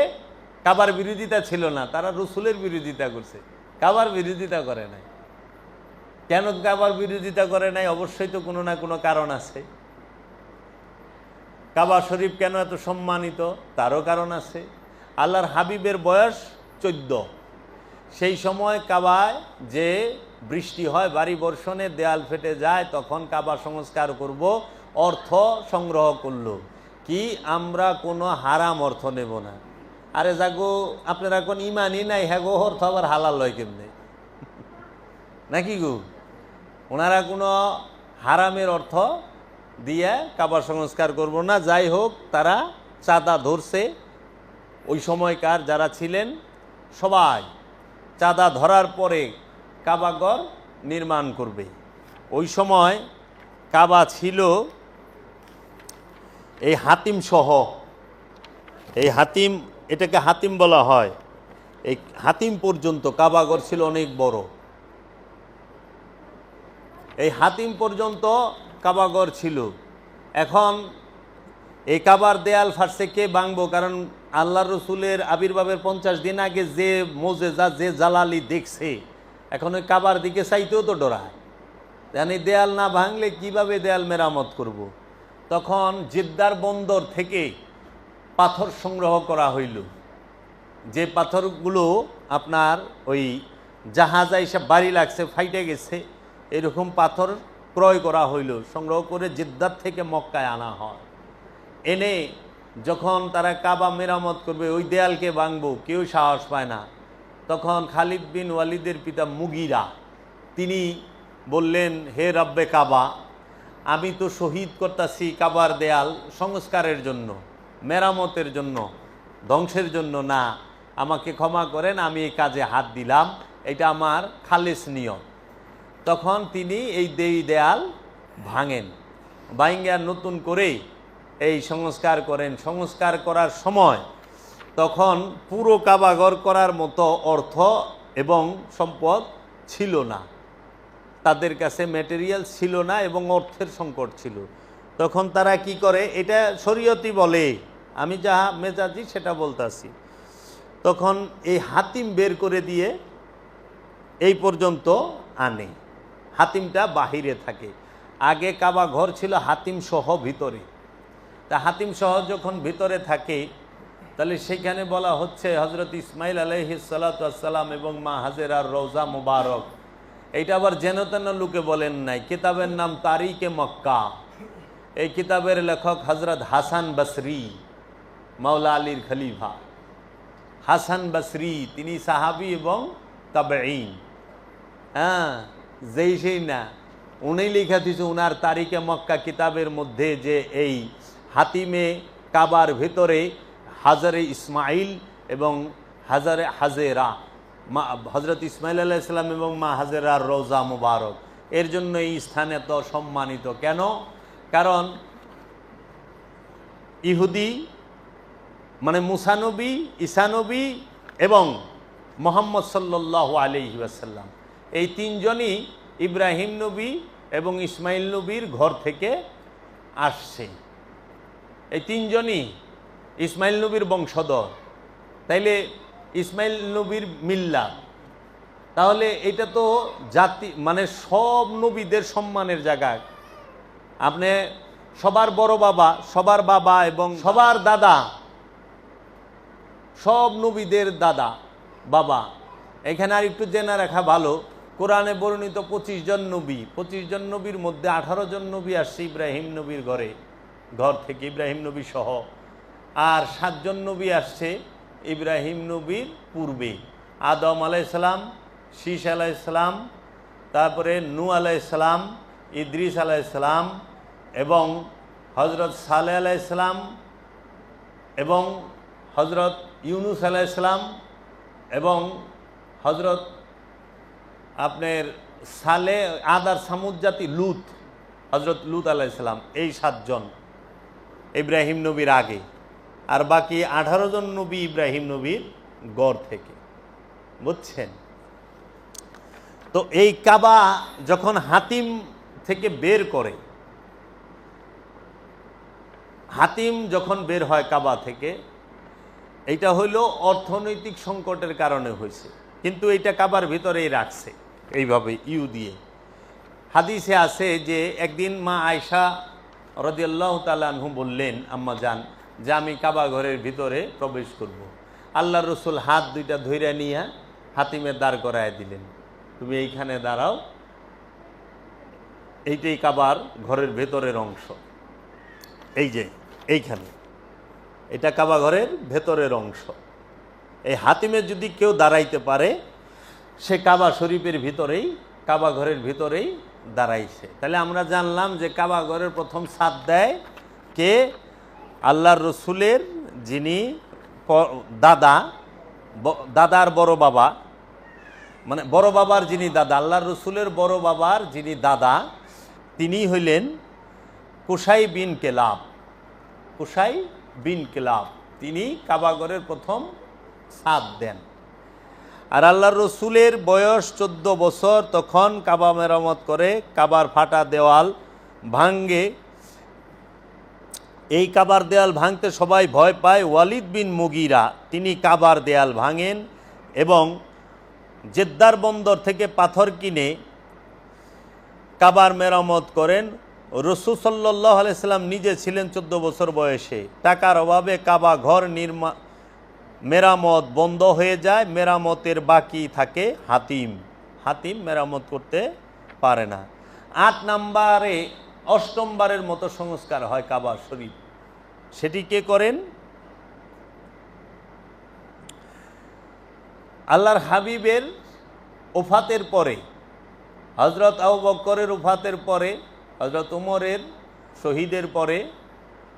কাবার বিরোধিতা ছিল না, তারা রসুলের বিরোধিতা করছে, কাবার বিরোধিতা করে নাই। কেন কাবার বিরোধিতা করে নাই? অবশ্যই তো কোনো না কোনো কারণ আছে। কাবা শরীফ কেন এত সম্মানিত, তারও কারণ আছে। আল্লাহর হাবিবের বয়স 14। সেই সময় কাবায় যে বৃষ্টি হয়, ভারী বর্ষণে দেয়াল ফেটে যায়, তখন কাবা সংস্কার করব, অর্থ সংগ্রহ করলো। কি আমরা কোনো হারাম অর্থ নেব না। আরে যাগো আপনারা কোন ইমানই নাই, হ্যাঁ গো অর্থ আবার হালাল হয় কেমনে নাকি গো? ওনারা কোনো হারামের অর্থ দিয়ে কাবা সংস্কার করব না। যাই হোক, তারা চাঁদা ধরছে। ওই সময়কার যারা ছিলেন সবাই চাঁদা ধরার পরে কাবাগর নির্মাণ করবে। ওই সময় কাবা ছিল এই হাতিম সহ, এই হাতিম, এটাকে হাতিম বলা হয়। এই হাতিম পর্যন্ত কাবাগর ছিল অনেক বড়। এই হাতিম পর্যন্ত কাবাগর ছিল। এখন এই কাবার দেয়াল ফাটছে কে ভাঙবো? কারণ আল্লাহর রসুলের আবির্ভাবের 50 দিন আগে যে মোজেজা, যে জালালি দেখছে, এখন ওই কাবার দিকে চাইতেও তো ডরায়। জানি দেয়াল না ভাঙলে কিভাবে দেয়াল মেরামত করব। তখন জিদ্দার বন্দর থেকে পাথর সংগ্রহ করা হইল। যে পাথরগুলো আপনার ওই জাহাজে এসে বাড়ি লাগছে, ফাইটে গেছে, এরকম পাথর ক্রয় করা হইল। সংগ্রহ করে জিদ্দার থেকে মক্কায় আনা হয়। এনে যখন তারা কাবা মেরামত করবে, ওই দেয়ালকে ভাঙবো, কেউ সাহস পায় না। তখন খালিদ বিন ওয়ালিদের পিতা মুগিরা, তিনি বললেন, হে রব্বে কাবা, আমি তো শহীদ করতেছি কাবার দেয়াল সংস্কারের জন্য, মেরামতের জন্য, ধ্বংসের জন্য না। আমাকে ক্ষমা করেন, আমি এই কাজে হাত দিলাম, এটা আমার খালেস নিয়ম। তখন তিনি এই দেয়াল ভাঙেন, ভাঙ্গা নতুন করে এই সংস্কার করেন। সংস্কার করার সময় তখন পুরো কাবাগর করার মতো অর্থ এবং সম্পদ ছিল না, তাদের কাছে ম্যাটেরিয়াল ছিল না এবং অর্থের সংকট ছিল। তখন তারা কি করে, এটা শরীয়তি বলে, আমি যা মেজাজি সেটা বলতাছি। তখন এই হাতিম বের করে দিয়ে এই পর্যন্ত আনে। হাতিমটা বাহিরে থাকে। আগে কাবা ঘর ছিল হাতিম সহ ভিতরে। তা হাতিম সহ যখন ভিতরে থাকে তাহলে সেখানে বলা হচ্ছে হজরত ইসমাইল আলাইহিস সালাতু ওয়াস সালাম এবং মা হাজেরার রওজা মুবারক। এইটা আবার যেন তেন লোকে বলেন নাই, কিতাবের নাম তারিকে মক্কা। এই কিতাবের লেখক হজরত হাসান বসরি, মাওলা আলীর খলিফা হাসান বসরি, তিনি সাহাবি এবং তাবেঈন। হ্যাঁ, যেই সেই না, উনি লিখা দিয়েছে উনার তারিকে মক্কা কিতাবের মধ্যে যে এই হাতিমে কাবার ভিতরে হাজারে ইসমাইল এবং হাজারে হাজেরা, হজরত ইসমাইল আলাইহিস সালাম এবং মা হাজেরার রওজা মুবারক, এর জন্য এই স্থানে এত সম্মানিত কেন? কারণ ইহুদি মানে মুসা নবী, ঈসা নবী এবং মুহাম্মদ সাল্লাল্লাহু আলাইহি ওয়াসাল্লাম, এই তিনজনই ইব্রাহিম নবী এবং ইসমাইল নবীর ঘর থেকে আসছে। এই তিনজনই ইসমাইল নবীর বংশধর, তাইলে ইসমাইল নবীর মিল্লাত, তাহলে এটা তো জাতি মানে সব নবীদের সম্মানের জায়গা। আপনি সবার বড় বাবা, সবার বাবা এবং সবার দাদা, সব নবীদের দাদা বাবা। এখানে আর একটু জেনে রাখা ভালো, কোরআনে বর্ণিত 25 জন নবী, 25 জন নবীর মধ্যে 18 জন নবী আসছে ইব্রাহিম নবীর ঘর থেকে, ইব্রাহিম নবী সহ। আর 7 জন নবী আসছে ইব্রাহিম নবীর পূর্বে, আদম আলাইহিসসালাম, শীষ আলাইহিসসালাম, তারপরে নূহ আলাইহিসসালাম, ইদ্রিস আলাইহিসসালাম এবং হজরত সালেহ আলাইহিসসালাম এবং হজরত ইউনুস আলাইহিসসালাম এবং হজরত আপনার সালে আদার সামুদ জাতি লুত, হজরত লুত আলাইহিসসালাম, এই 7 জন ইব্রাহিম নবীর আগে। আর বাকি 18 জন নবী ইব্রাহিম নবীর গড় থেকে, বুঝছেন? তো এই কাবা যখন হাতিম থেকে বের করে, হাতিম যখন বের হয় কাবা থেকে, এইটা হইল অর্থনৈতিক সংকটের কারণে হয়েছে, কিন্তু এইটা কাবার ভিতরেই রাখছে এইভাবে ইউ দিয়ে। হাদিসে আছে যে একদিন মা আয়েশা রাদিয়াল্লাহু তাআলা আনহু বললেন, আম্মা জান, যে আমি কাবা ঘরের ভিতরে প্রবেশ করব। আল্লাহর রসুল হাত দুইটা ধইরা নিয়ে হাতিমের দাঁড় করায় দিলেন, তুমি এইখানে দাঁড়াও, এইটাই কাবার ঘরের ভেতরের অংশ, এই যে এইখানে, এটা কাবা ঘরের ভেতরের অংশ। এই হাতিমে যদি কেউ দাঁড়াইতে পারে, সে কাবা শরীফের ভিতরেই, কাবা ঘরের ভিতরেই দাঁড়াইছে। তাহলে আমরা জানলাম যে কাবা ঘরের প্রথম ছাদ দেয় কে? আল্লাহর রসুলের যিনি দাদার বড় বাবা, মানে বড় বাবার যিনি দাদা, আল্লাহর রসুলের বড় বাবার যিনি দাদা, তিনি হইলেন কুসাই বিন কেলাব। কুসাই বিন কেলাব তিনি কাবাগরের প্রথম ছাদ দেন। আর আল্লাহর রসুলের বয়স 14 বছর, তখন কাবা মেরামত করে, কাবার ফাটা দেওয়াল ভাঙ্গে। এই কাবার দেয়াল ভাঙতে সবাই ভয় পায়। ওয়ালিদ বিন মুগিরা তিনি কাবার দেয়াল ভাঙেন এবং জেদ্দার বন্দর থেকে পাথর কিনে কাবার মেরামত করেন। রাসূল সাল্লাল্লাহু আলাইহি সাল্লাম নিজে ছিলেন 14 বছর বয়সে। টাকার অভাবে কাবা ঘর মেরামত বন্ধ হয়ে যায়। মেরামতের বাকি থাকে হাতিম। হাতিম মেরামত করতে পারে না। 8 নম্বরে 8মবারের মতো সংস্কার হয় কাবা শরীফ। সেটি কে করেন? আল্লাহর হাবিবের ওফাতের পরে, হজরত আবু বকরের ওফাতের পরে, হজরত উমরের শহীদের পরে,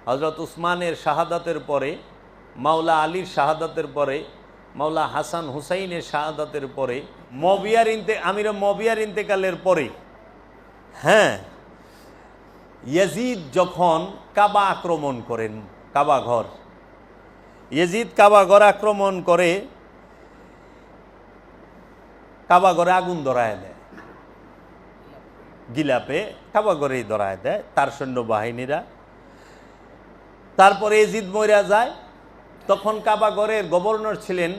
হজরত উসমানের শাহাদাতের পরে, মাওলা আলীর শাহাদাতের পরে, মাওলা হাসান হুসাইনের শাহাদাতের পরে, আমির মবিয়ার ইন্তেকালের পরে, হ্যাঁ, ইয়াজিদ যখন কাবা আক্রমণ করেন, কাবা ঘর, ইয়াজিদ কাবা ঘর আক্রমণ করে, কাবা ঘরে আগুন ধরায় দেয়, গিলাপে কাবা ঘরেই ধরায় দেয় তার সৈন্যবাহিনীরা। তারপরে ইয়াজিদ মইরা যায়। তখন কাবা ঘরের গভর্নর ছিলেন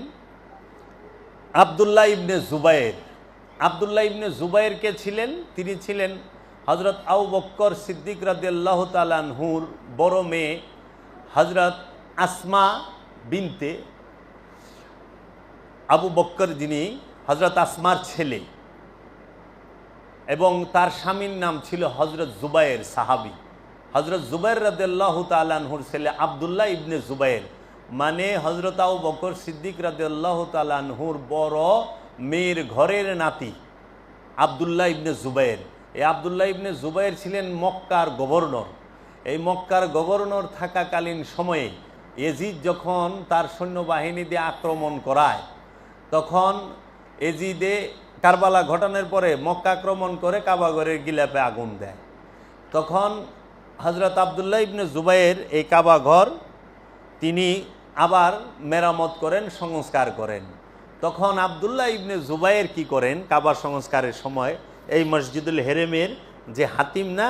আবদুল্লাহ ইবনে জুবায়ের। আবদুল্লাহ ইবনে জুবায়ের কে ছিলেন? তিনি ছিলেন হজরত আবু বকর সিদ্দিক রাদিয়াল্লাহু তাআলা আনহুর বড় মেয়ে হজরত আসমা বিনতে আবু বক্কর, যিনি হজরত আসমার ছেলে, এবং তার স্বামীর নাম ছিল হজরত জুবায়ের সাহাবী। হজরত জুবায়ের রাদিয়াল্লাহু তাআলা আনহুর ছেলে আবদুল্লাহ ইবনে জুবায়ের, মানে হজরত আবু বকর সিদ্দিক রাদিয়াল্লাহু তাআলা আনহুর বড় মেয়ের ঘরের নাতি আবদুল্লাহ ইবনে জুবায়ের। এই আবদুল্লাহ ইবনে জুবায়ের ছিলেন মক্কার গভর্নর। এই মক্কার গভর্নর থাকাকালীন সময়ে এজিদ যখন তার সৈন্যবাহিনী দিয়ে আক্রমণ করায়, তখন এজিদে কারবালা ঘটনার পরে মক্কা আক্রমণ করে কাবাঘরের গিলাপে আগুন দেয়। তখন হজরত আবদুল্লাহ ইবনে জুবায়ের এই কাবাঘর তিনি আবার মেরামত করেন, সংস্কার করেন। তখন আবদুল্লাহ ইবনে জুবায়ের কি করেন, কাবা সংস্কারের সময় এই মসজিদুল হেরেমের যে হাতিম না,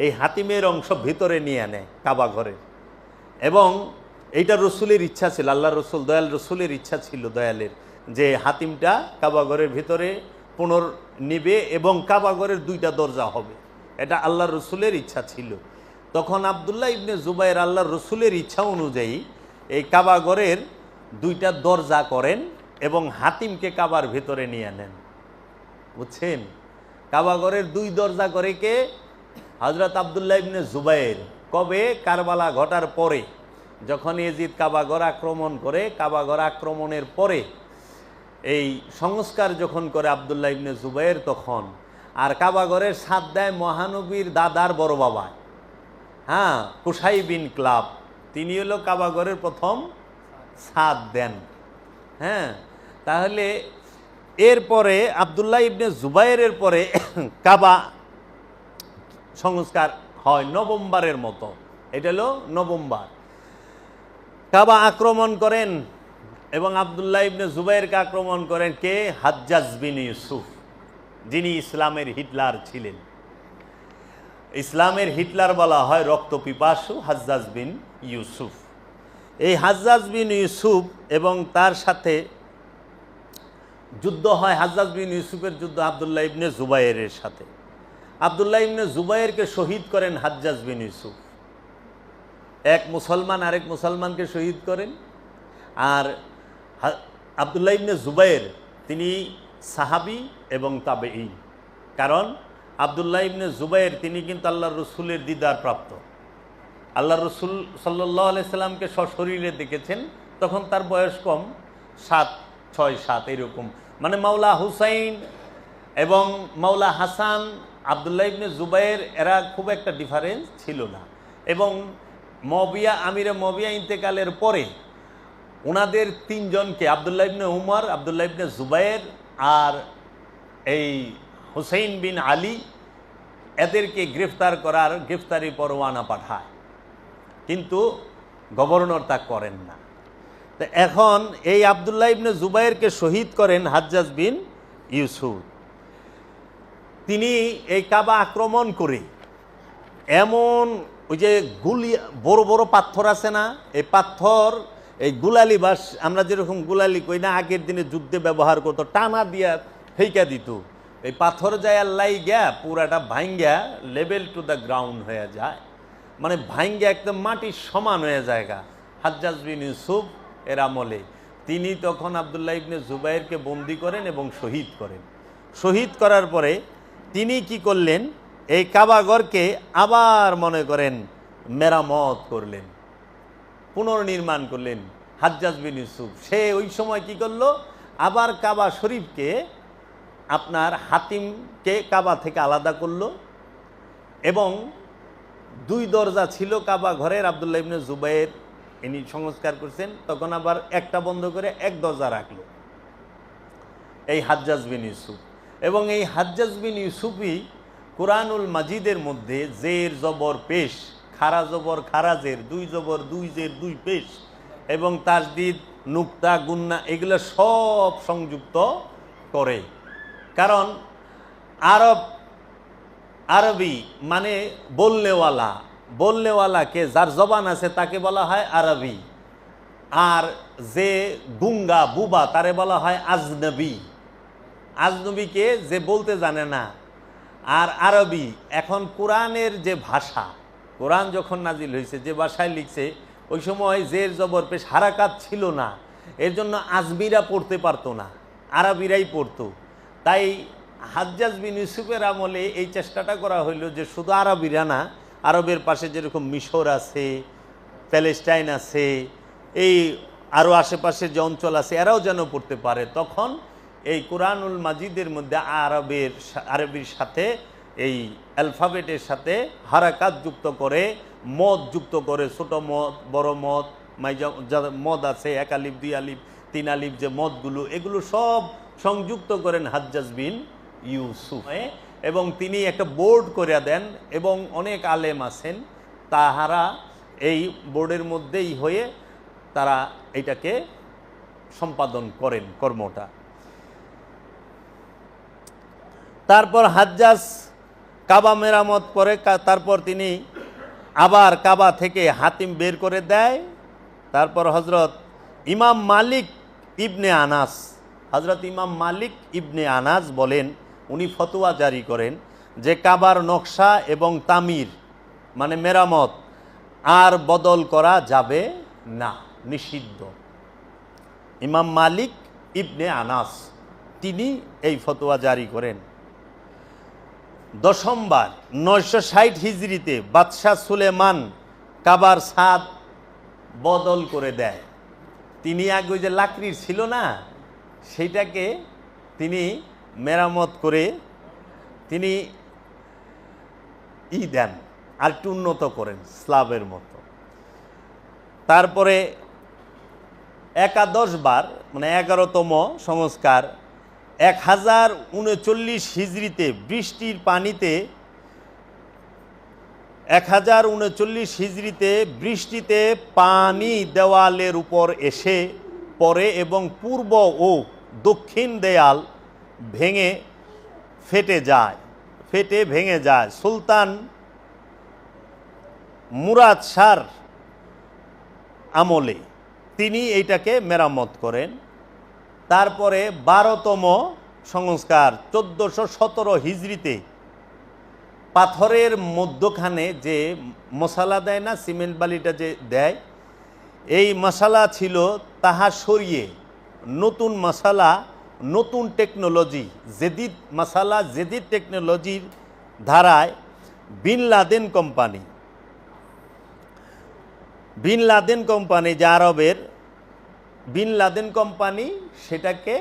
এই হাতিমের অংশ ভিতরে নিয়ে আনে কাবা ঘরে। এবং এইটা রসুলের ইচ্ছা ছিল, আল্লাহ রসুল দয়াল রসুলের ইচ্ছা ছিল দয়ালের, যে হাতিমটা কাবাঘরের ভিতরে নিবে এবং কাবাঘরের 2টা দরজা হবে। এটা আল্লাহ রসুলের ইচ্ছা ছিল। তখন আবদুল্লাহ ইবনে জুবায়ের আল্লাহ রসুলের ইচ্ছা অনুযায়ী এই কাবাঘরের 2টা দরজা করেন এবং হাতিমকে কাবার ভিতরে নিয়ে নেন। বুঝছেন, কাবাঘরের 2 দরজা করে কে? হজরত আবদুল্লাহ ইবনে জুবায়ের। কবে? কারবালা ঘটার পরে, যখন এজিদ কাবাঘর আক্রমণ করে, কাবাঘর আক্রমণের পরে এই সংস্কার যখন করে আবদুল্লাহ ইবনে জুবায়ের, তখন আর কাবাঘরের ছাদ দেয় মহানবীর দাদার বড় বাবা, হ্যাঁ, কুসাই বিন ক্লাব। তিনি হলো কাবাঘরের প্রথম ছাদ দেন। হ্যাঁ, তাহলে এরপরে আবদুল্লাহ ইবনে জুবায়েরের পরে কাবা সংস্কার হয় নভেম্বরের মতো। এটা হলো নভেম্বর। কাবা আক্রমণ করেন এবং আবদুল্লাহ ইবনে জুবায়েরকে আক্রমণ করেন কে? হাজ্জাজ বিন ইউসুফ, যিনি ইসলামের হিটলার ছিলেন। ইসলামের হিটলার বলা হয় রক্তপিপাসু হাজ্জাজ বিন ইউসুফ। এই হাজ্জাজ বিন ইউসুফ এবং তার সাথে যুদ্ধ হয়, হাজ্জাজ বিন ইউসুফের যুদ্ধ আবদুল্লাহ ইবনে জুবায়েরের সাথে। আবদুল্লাহ ইবনে জুবায়েরকে শহীদ করেন হাজ্জাজ বিন ইউসুফ। এক মুসলমান আরেক মুসলমানকে শহীদ করেন। আর আবদুল্লাহ ইবনে জুবায়ের তিনি সাহাবী এবং তাবেঈন। কারণ আবদুল্লাহ ইবনে জুবায়ের তিনি কিন্তু আল্লাহ রসুলের দিদার প্রাপ্ত। আল্লাহ রসুল সাল্লাল্লাহু আলাইহি সাল্লামকে সশরীরে দেখেছেন, তখন তার বয়স কম, 7, 6, 7 এরকম। মানে মাওলা হুসাইন এবং মাওলা হাসান, আবদুল্লাহ ইবনে জুবায়ের এরা খুব একটা ডিফারেন্স ছিল না। এবং আমিরে মুয়াবিয়া ইন্তেকালের পরে ওনাদের 3 জনকে, আবদুল্লাহ ইবনে উমর, আবদুল্লাহ ইবনে জুবায়ের আর এই হুসাইন বিন আলী, এদেরকে গ্রেফতার করার গ্রেফতারি পরোয়ানা পাঠায়, কিন্তু গভর্নর তা করেন না। তো এখন এই আবদুল্লাহ ইবনে জুবায়েরকে শহীদ করেন হাজ্জাজ বিন ইউসুফ। তিনি এই কাবা আক্রমণ করে এমন ওই যে বড় বড় পাথর আছে না, এই পাথর, এই গুলালি বাস, আমরা যেরকম গুলালি কই না, আগের দিনে যুদ্ধে ব্যবহার করতো, টানা দিয়া ফেঁকা দিত। এই পাথর যায় আল্লাই গিয়া পুরাটা ভাঙ্গা লেভেল টু দ্য গ্রাউন্ড হয়ে যায়, মানে ভাঙ্গা একদম মাটির সমান হয়ে জায়গা। হাজ্জাজ বিন ইউসুফ এর আমলে তিনি তখন আবদুল্লাহ ইবনে জুবায়েরকে বন্দি করেন এবং শহীদ করেন। শহীদ করার পরে তিনি কি করলেন, এই কাবাঘরকে আবার মনে করেন মেরামত করলেন, পুনর্নির্মাণ করলেন হাজ্জাজ বিন ইউসুফ। সে ওই সময় কি করলো, আবার কাবা শরীফকে আপনার হাতিমকে কাবা থেকে আলাদা করলো এবং 2 দরজা ছিল কাবা ঘরের, আবদুল্লাহ ইবনে জুবায়ের ইনি সংস্কার করছেন, তখন আবার একটা বন্ধ করে 1 দরজা রাখলো এই হাজ্জাজ বিন ইউসুফ। এবং এই হাজ্জাজ বিন ইউসুফই কুরআনুল মাজিদের মধ্যে জের জবর পেশ, খারা জবর খারাজের, 2 জবর 2 জের 2 পেশ এবং তাসদিদ নুক্তা গুন্না এগুলো সব সংযুক্ত করে। কারণ আরবি মানে বললেওয়ালাকে, যার জবান আছে তাকে বলা হয় আরবি, আর যে গুঙ্গা বুবা তারে বলা হয় আজনবী। আজনবীকে যে বলতে জানে না। আর আরবি, এখন কোরআনের যে ভাষা, কোরআন যখন নাজিল হয়েছে যে ভাষায় লিখছে, ওই সময় জের জবর পেশ হারাকাত ছিল না, এর জন্য আজমিরা পড়তে পারতো না, আরবিরাই পড়তো। তাই হাজ্জাজ বিন ইউসুফের আমলে এই চেষ্টাটা করা হইল যে শুধু আরবিরা না, আরবের পাশে যেরকম মিশর আছে, প্যালেস্টাইন আছে, এই আরও আশেপাশের যে অঞ্চল আছে এরাও যেন পড়তে পারে। তখন এই কোরআনুল মাজিদের মধ্যে আরবির সাথে এই অ্যালফাবেটের সাথে হারাকাত যুক্ত করে, মদ যুক্ত করে, ছোট মদ, বড় মদ, যা মদ আছে, 1 আলিফ 2 আলিফ 3 আলিফ যে মদগুলো, এগুলো সব সংযুক্ত করেন হাজ্জাজ বিন ইউসুফ। এবং তিনি একটা বোর্ড করে দেন, এবং অনেক আলেম আছেন তাহারা এই বোর্ডের মধ্যেই হয়ে তারা এটাকে সম্পাদন করেন কর্মটা। তারপর হাজ্জাজ কাবা মেরামত করে, তারপর তিনি আবার কাবা থেকে হাতিম বের করে দেয়। তারপর হজরত ইমাম মালিক ইবনে আনাস বলেন, উনি ফতোয়া জারি করেন যে কাবার নকশা এবং তামির মানে মেরামত আর বদল করা যাবে না, নিষিদ্ধ। ইমাম মালিক ইবনে আনাস তিনি এই ফতোয়া জারি করেন। 10বার 960 হিজরিতে বাদশাহ সুলেমান কাবার ছাদ বদল করে দেয়। তিনি আগে ওই যে লাকড়ির ছিল না, সেইটাকে তিনি মেরামত করে তিনি দেন, আর একটু উন্নত করেন স্ল্যাবের মতো। তারপরে 11 বার মানে 11তম সংস্কার 1039 হিজরিতে বৃষ্টির পানিতে 1039 হিজরিতে বৃষ্টিতে পানি দেওয়ালের উপর এসে পড়ে এবং পূর্ব ও দক্ষিণ দেয়াল ফেটে ভেঙে যায়। সুলতান মুরাদ শাহর আমলে তিনি এইটাকে মেরামত করেন। তারপরে 12তম সংস্কার 1417 হিজরিতে পাথরের মধ্যখানে যে মশালা দেয় না, সিমেন্ট বালিটা যে দেয়, এই মশালা ছিল তাহা সরিয়ে নতুন মশালা, নতুন টেকনোলজি, জেদিদ মশালা, জেদিদ টেকনোলজির ধারায় বিন লাদেন কোম্পানি যে আরবের বিন লাদেন কোম্পানি সেটাকে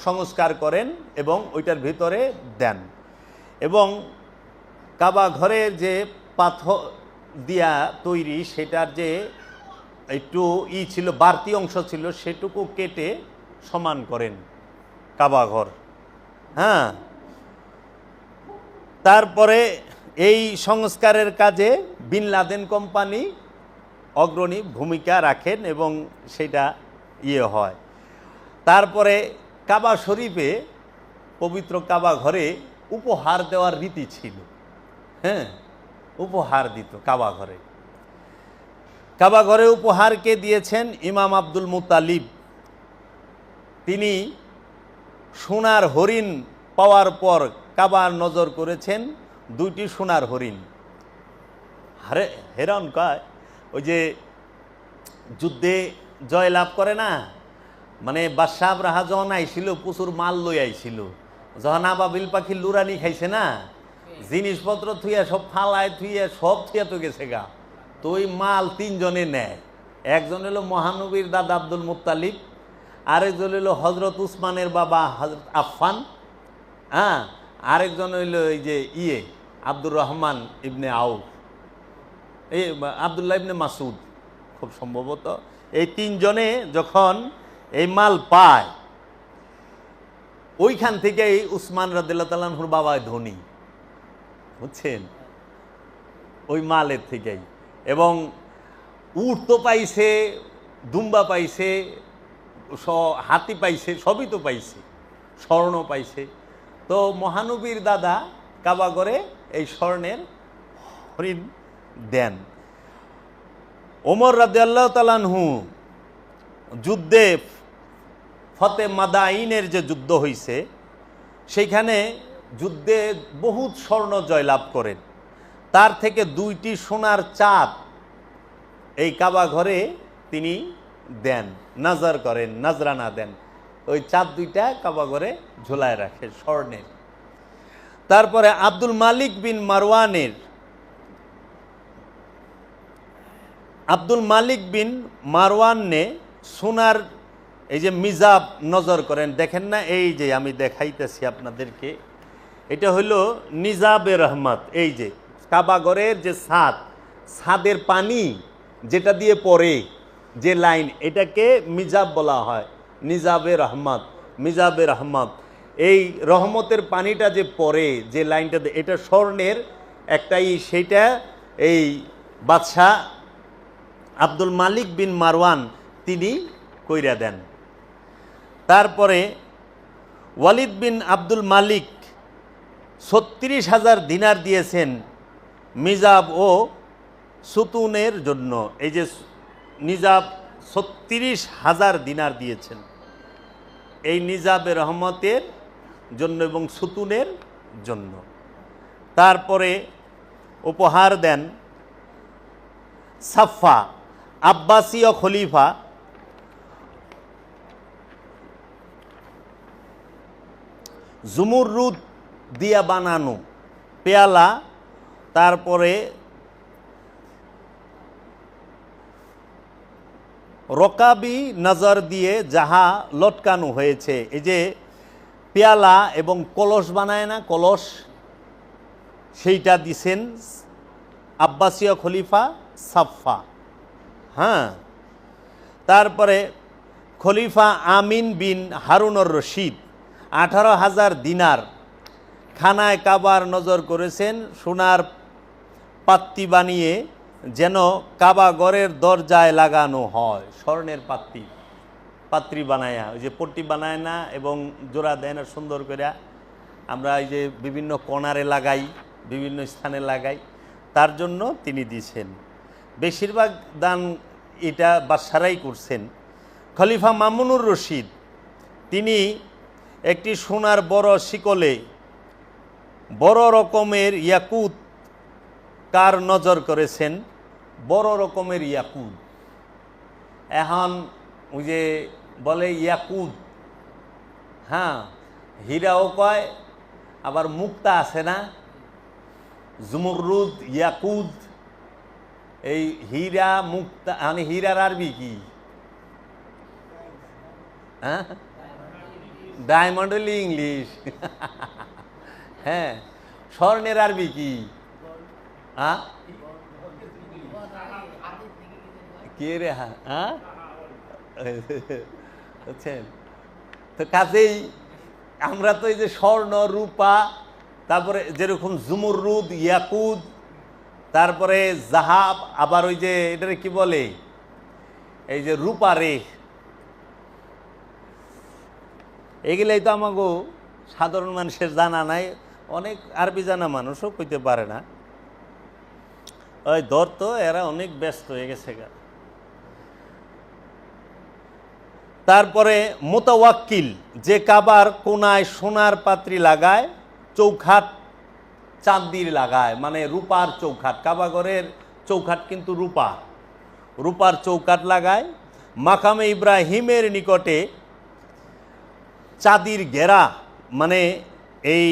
সংস্কার করেন এবং ওইটার ভিতরে দেন। এবং কাবা ঘরের যে পাথর দিয়া তৈরি সেটার যে একটু ছিল, বাড়তি অংশ ছিল, সেটুকু কেটে সমান করেন কাবা ঘর। হ্যাঁ, তারপরে এই সংস্কারের কাজে বিন লাদেন কোম্পানি অগ্রণী ভূমিকা রাখেন এবং সেটা হয়। তারপরে কাবা শরীফে, পবিত্র কাবা ঘরে উপহার দেওয়ার রীতি ছিল। হ্যাঁ, উপহার দিত কাবা ঘরে উপহারকে দিয়েছেন ইমাম আব্দুল মুত্তালিব। তিনি সোনার হরিণ পাওয়ার পর কাবার নজর করেছেন 2টি সোনার হরিণ। হেরান কয় ওই যে যুদ্ধে জয়লাভ করে না, মানে বাদশাহ আবরাহা যখন আইছিল প্রচুর মাল লই আইছিল, যখন আবাবিল পাখি লুরানি খাইছে না, জিনিসপত্র থুইয়া সব ফালায় থুইয়া সব থুইয়া তো গেছে গা। তো ওই মাল 3 জনে নেয়। একজন হলো মহানবীর দাদা আব্দুল মুত্তালিব, আরেকজন হইল হজরত উসমানের বাবা হজরত আফফান, হ্যাঁ, আরেকজন হইল এই যে আব্দুর রহমান ইবনে আউফ, এই আবদুল্লাহ ইবনে মাসুদ খুব সম্ভবত। এই 3 জনে যখন এই মাল পায়, ওইখান থেকে উসমান রাদিয়াল্লাহু তাআলা আনহুর বাবা ধনী, বুঝছেন, ওই মালের থেকেই। এবং উট তো পাইছে, দুম্বা পাইছে, হাতি পাইছে, সবই তো পাইছে, স্বর্ণ পাইছে। তো মহানবীর দাদা কাবা ঘরে এই স্বর্ণের হরিণ দেন। ওমর রাদিয়াল্লাহু তাআলা আনহু যুদ্ধে ফতে মাদাইনের যে যুদ্ধ হয়েছে, সেইখানে যুদ্ধে বহুত স্বর্ণ জয়লাভ করেন। তার থেকে 2টি সোনার চাঁদ এই কাবা ঘরে তিনি দেন, নজর করেন, নজরানা দেন। ওই চাঁদ দুইটা কাবা ঘরে ঝোলায় রাখে স্বর্ণের। তারপরে আব্দুল মালিক বিন মারওয়ানে সোনার এই যে মিজাব নজর করেন, দেখেন না, এই যে আমি দেখাইতেছি আপনাদেরকে, এটা হইল নিজাবে রহমত। এই যে কাবাগরের যে ছাদের পানি যেটা দিয়ে পড়ে যে লাইন, এটাকে মিজাব বলা হয়, নিজাবে রহমত, মিজাবে রহমত। এই রহমতের পানিটা যে পড়ে যে লাইনটা, এটা স্বর্ণের একটাই, সেইটা এই বাদশাহ আব্দুল মালিক বিন মারওয়ান তিনি কইরা দেন। তারপরে ওয়ালিদ বিন আব্দুল মালিক 36,000 দিনার দিয়েছেন মিজাব ও সুতুনের জন্য। এই যে নিজাব 36,000 দিনার দিয়েছেন এই নিজাবে রহমতের জন্য এবং সুতুনের জন্য। তারপরে উপহার দেন সাফা আব্বাসীয় খলিফা জুমুররুদ দিয়া বানানো পেয়ালা, তারপরে রকাবি নজর দিয়ে যাহা লটকানো হয়েছে। এই যে পেয়ালা এবং কলস বানায় না, কলস, সেইটা দিছেন আব্বাসীয় খলিফা সাফা। হ্যাঁ, তারপরে খলিফা আমিন বিন হারুনুর রশিদ 18,000 দিনার খানায় কাবার নজর করেছেন সোনার পাত্তি বানিয়ে যেন কাবা ঘরের দরজায় লাগানো হয়। স্বর্ণের পাত্রি বানায়া, ওই যে পট্টি বানায় না এবং জোড়া দেয় না সুন্দর করে, আমরা এই যে বিভিন্ন কর্নারে লাগাই, বিভিন্ন স্থানে লাগাই, তার জন্য তিনি দিয়েছেন। বেশিরভাগ দান এটা বাদশারাই করছেন। খলিফা মামুনুর রশিদ তিনি একটি সোনার বড় শিকলে বড় রকমের ইয়াকুত কার নজর করেছেন, বড় রকমের ইয়াকুত। এখন ওই যে বলে ইয়াকুত, হ্যাঁ, হীরাও কয়, আবার মুক্তা আছে না, জুমুররুদ, ইয়াকুত, এই হীরা মুক্তা, মানে হীরার আরবি কি? হ্যাঁ, ডায়মন্ড হলি ইংলিশ। হ্যাঁ, স্বর্ণের আরবি কি? হ্যাঁ, কে রে? হ্যাঁ, বুঝছেন তো? কাজেই আমরা তো এই যে স্বর্ণ, রূপা, তারপরে যেরকম জুমুররুদ, ইয়াকুত, তারপরে জাহাব, আবার ওই যে এটারে কি বলে, এই যে রূপা রে, এগুলাই তো আমাকে সাধারণ মানুষের জানা নাই। অনেক আরবি জানা মানুষও কইতে পারে না। ওই ধর তো, এরা অনেক ব্যস্ত হয়ে গেছে। তারপরে মোতাওয়াক্কিল যে কাবার কোনায় সোনার পাত্রি লাগায়, চৌখাট চাঁদির লাগায়, মানে রূপার চৌখাট। কাবাঘরের চৌখাট কিন্তু রূপার চৌকাট লাগায়। মাকামে ইব্রাহিমের নিকটে চাঁদির ঘেরা, মানে এই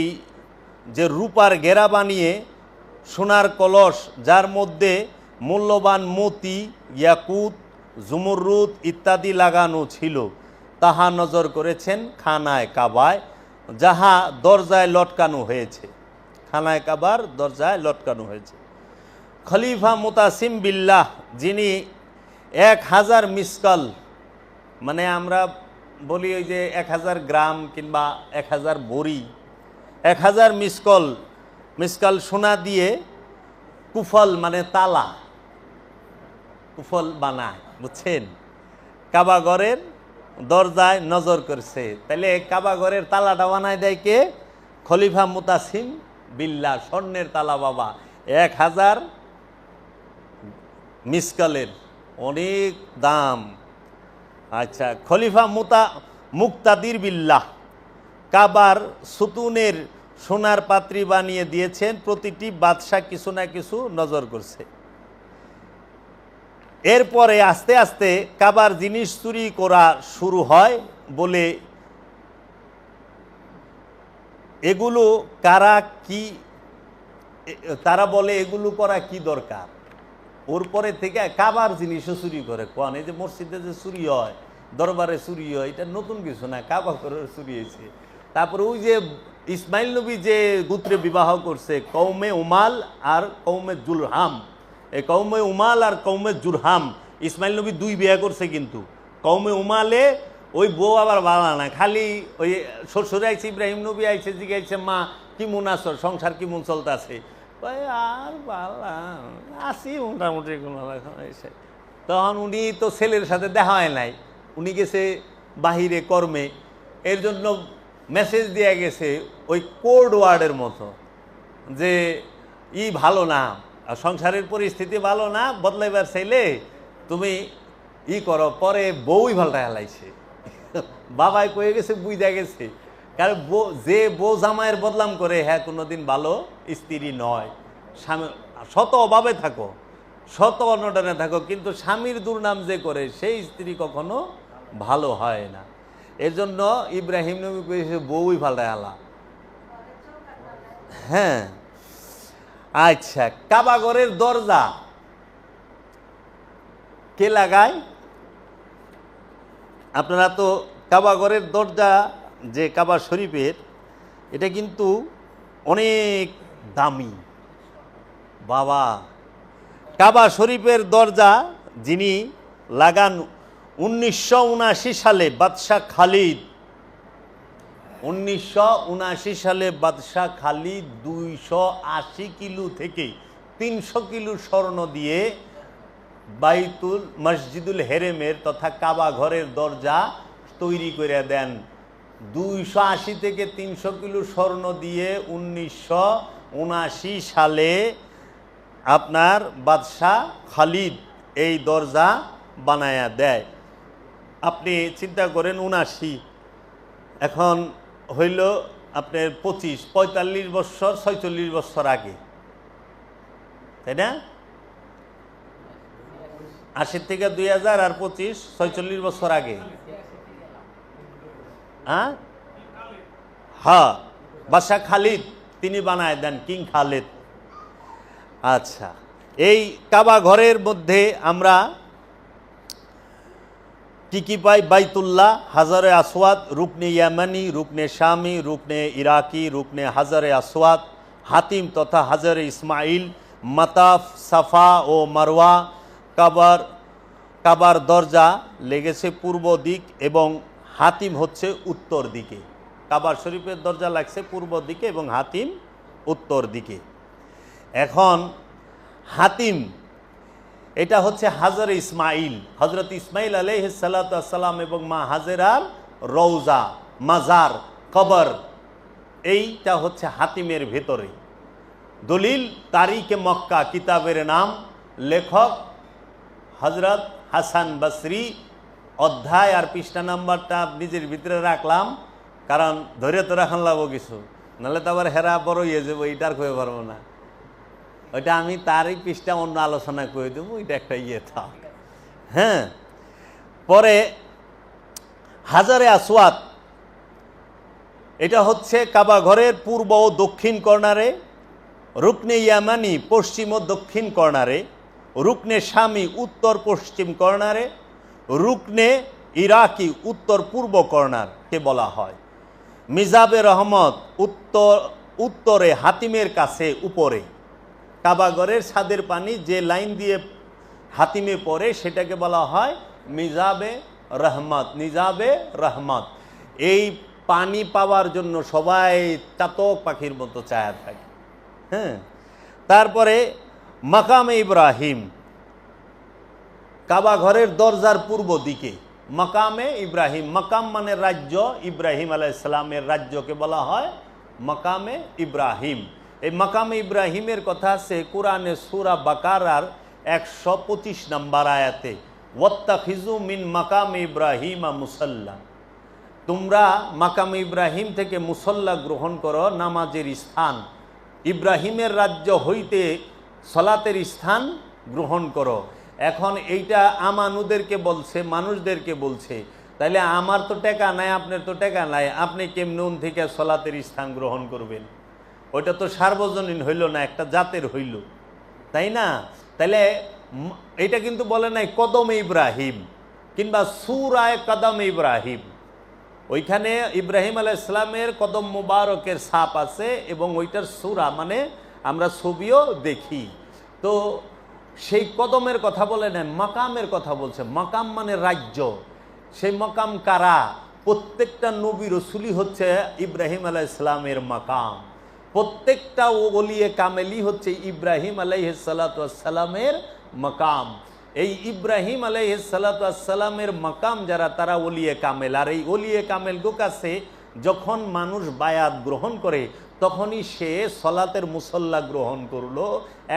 যে রূপার ঘেরা বানিয়ে সোনার কলস, যার মধ্যে মূল্যবান মতি, ইয়াকুত, জুমুররুদ ইত্যাদি লাগানো ছিল, তাহা নজর করেছেন খানায় কাবায়, যাহা দরজায় লটকানো হয়েছে। খানায় কাবার দরজায় লটকানো হয়েছে। খলিফা মুতাসিম বিল্লাহ যিনি 1000 মিসকাল, মানে আমরা বলি ওই যে 1000 গ্রাম কিংবা 1000 বড়ি, 1000 মিসকাল সোনা দিয়ে কুফল, মানে তালা, কুফল বানায়, বুঝছেন, কাবাঘরের দরজায় নজর করছে। তাহলে কাবাঘরের তালাটা বানায় দেয় কে? খলিফা মুতাসিম বিল্লাহ, স্বর্ণের তালা বাবা, 1000 মিসকালের, অনেক দাম। আচ্ছা, খলিফা মুক্তাদির বিল্লাহ কাবার সুতুনের সোনার পাত্রী বানিয়ে দিয়েছেন। প্রতিটি বাদশাহ কিছু না কিছু নজর করছে। এরপরে আস্তে আস্তে কাবার জিনিস চুরি করা শুরু হয় বলে এগুলো কারা কি, তারা বলে এগুলো করা কি দরকার, ওর পরে থেকে কাবার জিনিসও চুরি করে। কোন এই যে মসজিদে যে চুরি হয়, দরবারে চুরি হয়, এটা নতুন কিছু না, কাবা ঘরের চুরি হয়েছে। তারপরে ওই যে ইসমাইল নবী যে গোত্রে বিবাহ করছে, কৌমে উমাল আর কৌমে জুলহাম, এই কৌমে উমাল আর কৌমে জুলহাম, ইসমাইল নবী 2 বিয়ে করছে। কিন্তু কৌমে উমালে ওই বউ আবার বালা না, খালি ওই শ্বশুরে আইছে, ইব্রাহিম নবী আইছে, জিগাইছে মা কি মন আছো, সংসার কি মন চলতে আছে, আর বালা আসি মোটামুটি কোনো রকম এসে। তখন উনি তো ছেলের সাথে দেখা হয় নাই, উনি গেছে বাহিরে কর্মে, এর জন্য মেসেজ দিয়ে গেছে ওই কোড ওয়ার্ডের মতো যে ভালো না, সংসারের পরিস্থিতি ভালো না, বদলাইবার চাইলে তুমি করো। পরে বউই ভালটা হেলাইছে, বাবাই কয়ে গেছে, বুঝা গেছে, কারণ যে বউ জামাইয়ের বদলাম করে হ্যাঁ কোনোদিন ভালো স্ত্রী নয়। স্বামী শত অভাবে থাকো, শত অনটনে থাকো, কিন্তু স্বামীর দুর্নাম যে করে সেই স্ত্রী কখনো ভালো হয় না। এর জন্য ইব্রাহিম নবী কয়েছে বউই ভালটা হেলা। হ্যাঁ, আচ্ছা, কাবাগরের দরজা কে লাগায়? আপনারা তো কাবাগরের দরজা যে কাবা শরীফের, এটা কিন্তু অনেক দামি বাবা। কাবা শরীফের দরজা যিনি লাগান 1979 সালে বাদশাহ খালিদ, 1979 সালে বাদশাহ খালিদ 280 কিলো থেকে 300 কিলো স্বর্ণ দিয়ে বাইতুল মসজিদুল হেরেমের তথা কাবা ঘরের দরজা তৈরি করে দেন। 280 থেকে 300 কিলো স্বর্ণ দিয়ে 1979 সালে আপনার বাদশাহ খালিদ এই দরজা বানায়া দেয়। আপনি চিন্তা করেন 79, এখন হইল আপনার 25, 45 বছর 46 বছর আগে, তাই না? 80 থেকে 2000 আর 25, 46 বছর আগে। হ্যাঁ, বাদশাহ খালিদ তিনি বানায় দেন, কিং খালিদ। আচ্ছা, এই কাবা ঘরের মধ্যে আমরা কি কি পাই? বাইতুল্লাহ, হাজারে আসওয়াদ, রুকনে ইয়ামানি, রুকনে শামি, রুকনে ইরাকি, রুকনে হাজারে আসওয়াদ, হাতিম তথা হাজারে ইসমাইল, মাতাফ, সাফা ও মারওয়া। কাবার দরজা লেগেছে পূর্ব দিক এবং হাতিম হচ্ছে উত্তর দিকে। কাবার শরীফের দরজা লাগছে পূর্ব দিকে এবং হাতিম উত্তর দিকে। এখন হাতিম এটা হচ্ছে হাজারে ইসমাইল, হজরত ইসমাইল আলাইহিস সালাতু ওয়াস সালাম এবং মা হাজেরার রওজা, মাজার, কবর, এইটা হচ্ছে হাতিমের ভেতরে। দলিল তারিখে মক্কা কিতাবের নাম, লেখক হজরত হাসান বসরি। অধ্যায় আর পৃষ্ঠা নাম্বারটা নিজের ভিতরে রাখলাম, কারণ ধরে তো রাখান লাগবো কিছু, নাহলে তো আবার হেরা বড় ইয়ে যাবো, এইটার কয়ে পারবো না। ওইটা আমি তারই পৃষ্ঠা অন্য আলোচনা করে দেবো, এটা একটা ইয়ে থাক। হ্যাঁ, পরে হাজারে আসওয়াদ, এটা হচ্ছে কাবা ঘরের পূর্ব ও দক্ষিণ কর্নারে, রুকনে ইয়ামানি পশ্চিম ও দক্ষিণ কর্নারে, রুকনে শামি উত্তর পশ্চিম কর্নারে, রুকনে ইরাকি উত্তর পূর্ব কর্নারকে বলা হয়। মিজাবে রহমত উত্তরে হাতিমের কাছে উপরে। কাবাগরের ছাদের পানি যে লাইন দিয়ে হাতিমে পড়ে সেটাকে বলা হয় মিজাবে রহমত। মিজাবে রহমত, এই পানি পাওয়ার জন্য সবাই চাতক পাখির মতো চায়া থাকে। হ্যাঁ, তারপরে মাকামে ইব্রাহিম, কাবা ঘরের দরজার পূর্ব দিকে মাকামে ইব্রাহিম। মাকাম মানে রাজ্য, ইব্রাহিম আলাইহিস সালামের রাজ্যকে বলা হয় মাকামে ইব্রাহিম। এই মাকামে ইব্রাহিমের কথা আছে কোরআনে সূরা বাকারার 125 নম্বর আয়াতে, ওয়াত্তাখিজু মিন মাকামে ইব্রাহিম মুসাল্লা। তোমরা মাকামে ইব্রাহিম থেকে মুসল্লা গ্রহণ করো, নামাজের স্থান। ইব্রাহিমের রাজ্য হইতে সলাতের স্থান গ্রহণ করো। এখন এইটা আমানুদেরকে বলছে, মানুষদেরকে বলছে, তাইলে আমার তো টাকা নাই, আপনার তো টাকা নাই, আপনি কেমন থেকে সলাতের স্থান গ্রহণ করবেন? ওইটা তো সার্বজনীন হইল না, একটা জাতের হইল, তাই না? তাইলে এটা কিন্তু বলে নাই কদম ইব্রাহিম কিংবা সূরায়ে কদম ইব্রাহিম। ওইখানে ইব্রাহিম আলাইহিস সালামের কদম মুবারকের ছাপ আছে এবং ওইটার সূরা মানে আমরা ছবিও দেখি। তো সেই কদমের কথা বলে নেন, মাকামের কথা বলছে। মাকাম মানে রাজ্য। সেই মাকাম কারা? প্রত্যেকটা নবী রসুলই হচ্ছে ইব্রাহিম আলাইহিস সালামের মাকাম। প্রত্যেকটা ওলিয়ে কামেলি হচ্ছে ইব্রাহিম আলাইহিস সালাতু ওয়াস সালামের মাকাম। এই ইব্রাহিম আলাইহিস সালাতু ওয়াস সালামের মাকাম যারা, তারা ওলিয়ে কামেল। আর এই ওলিয়ে কামেল গো কাছে যখন মানুষ বায়াত গ্রহণ করে তখনই সে সলাতের মুসল্লা গ্রহণ করলো।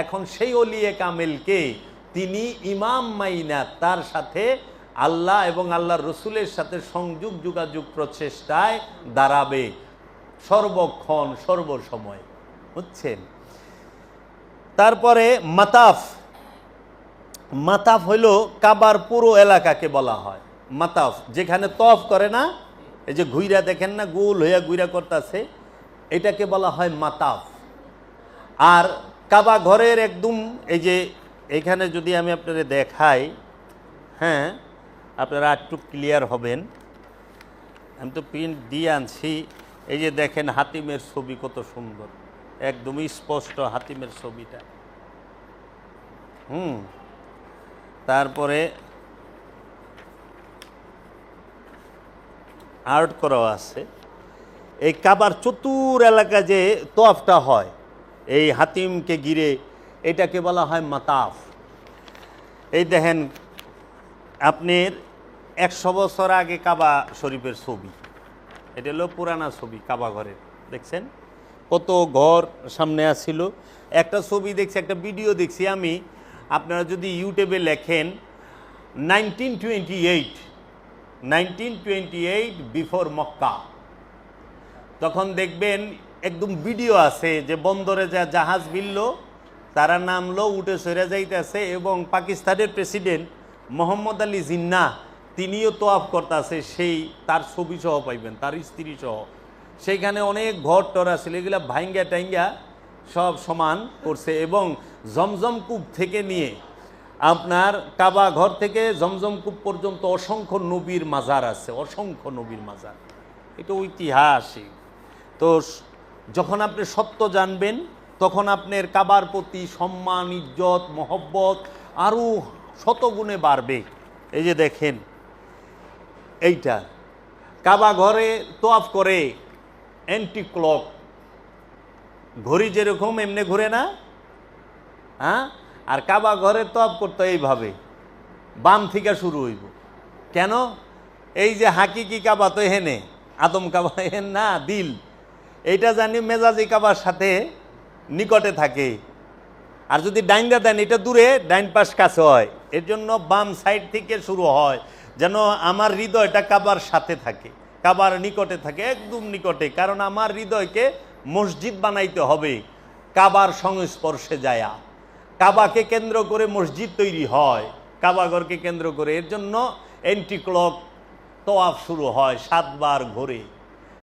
এখন সেই ওলিয়ে কামেলকে তিনি ইমাম মাইনা তার সাথে আল্লাহ এবং আল্লাহর রসুলের সাথে সংযোগ যোগাযোগ প্রচেষ্টায় দাঁড়াবে সর্বক্ষণ সর্বসময়, বুঝছেন? তারপরে মাতাফ। মাতাফ হইল কাবার পুরো এলাকাকে বলা হয় মাতাফ। যেখানে তফ করে না, এই যে ঘুইরা দেখেন না, গোল হইয়া ঘুইরা করতেছে, এটাকে বলা হয় মাতাফ। আর কাবা ঘরের একদম এই যে এখানে যদি আমি আপনাদের দেখাই, হ্যাঁ আপনারা একটু ক্লিয়ার হবেন। আমি তো প্রিন্ট দিয়ে আনছি। এই যে দেখেন হাতিমের ছবি কত সুন্দর, একদমই স্পষ্ট হাতিমের ছবিটা। তারপরে আর্ট করাও আছে। এই কাবার চতুর এলাকা যে তোয়াফটা হয় এই হাতিমকে ঘিরে, এটাকে বলা হয় মাতাফ। এই দেখেন আপনার 100 বছর আগে কাবা শরীফের ছবি, এটা হলো পুরানা ছবি কাবা ঘরের। দেখছেন কত ঘর সামনে আসছিল। একটা ছবি দেখছি, একটা ভিডিও দেখছি আমি, আপনারা যদি ইউটিউবে লেখেন 1928 বিফোর মক্কা, তখন দেখবেন একদম ভিডিও আছে যে বন্দরে যা জাহাজ ভিড়ল, তারা নামলো, উঠে সরে যাইতেছে এবং পাকিস্তানের প্রেসিডেন্ট মোহাম্মদ আলী জিন্নাহ তিনিও তোয়াফ করতেছে, সেই তার ছবি সহ পাইবেন, তার স্ত্রী সহ। সেইখানে অনেক ঘর টর আছে, এগুলা ভাইঙ্গা টাইঙ্গা সব সমান করছে। এবং জমজম কূপ থেকে নিয়ে আপনার কাবা ঘর থেকে জমজম কূপ পর্যন্ত অসংখ্য নবীর মাজার আছে, অসংখ্য নবীর মাজার। এটা ঐতিহাসিক। তো যখন আপনি সত্য জানবেন তখন আপনার কাবার প্রতি সম্মান, ইজ্জত, মহব্বত আরও শতগুণে বাড়বে। এই যে দেখেন এইটা কাবা ঘরে তোয়াফ করে অ্যান্টি ক্লক, ঘড়ি যেরকম এমনি ঘুরে না, হ্যাঁ? আর কাবা ঘরে তোয়াফ করতে এইভাবে বাম থেকে শুরু হইব। কেন? এই যে হাকিকি কাবা তো হেনে, আদম কাবা হেন না, দিল এইটা জানি মেজাজি কাবার সাথে নিকটে থাকে। আর যদি ডাইনটা দেন, এটা দূরে, ডাইন পাশ কাছে হয়। এর জন্য বাম সাইড থেকে শুরু হয়, যেন আমার হৃদয়টা কাবার সাথে থাকে, কাবার নিকটে থাকে, একদম নিকটে। কারণ আমার হৃদয়কে মসজিদ বানাইতে হবে কাবার সংস্পর্শে যায়া। কাবাকে কেন্দ্র করে মসজিদ তৈরি হয়, কাবাঘরকে কেন্দ্র করে। এর জন্য অ্যান্টি ক্লক তোয়াফ শুরু হয় 7 বার ঘোরে।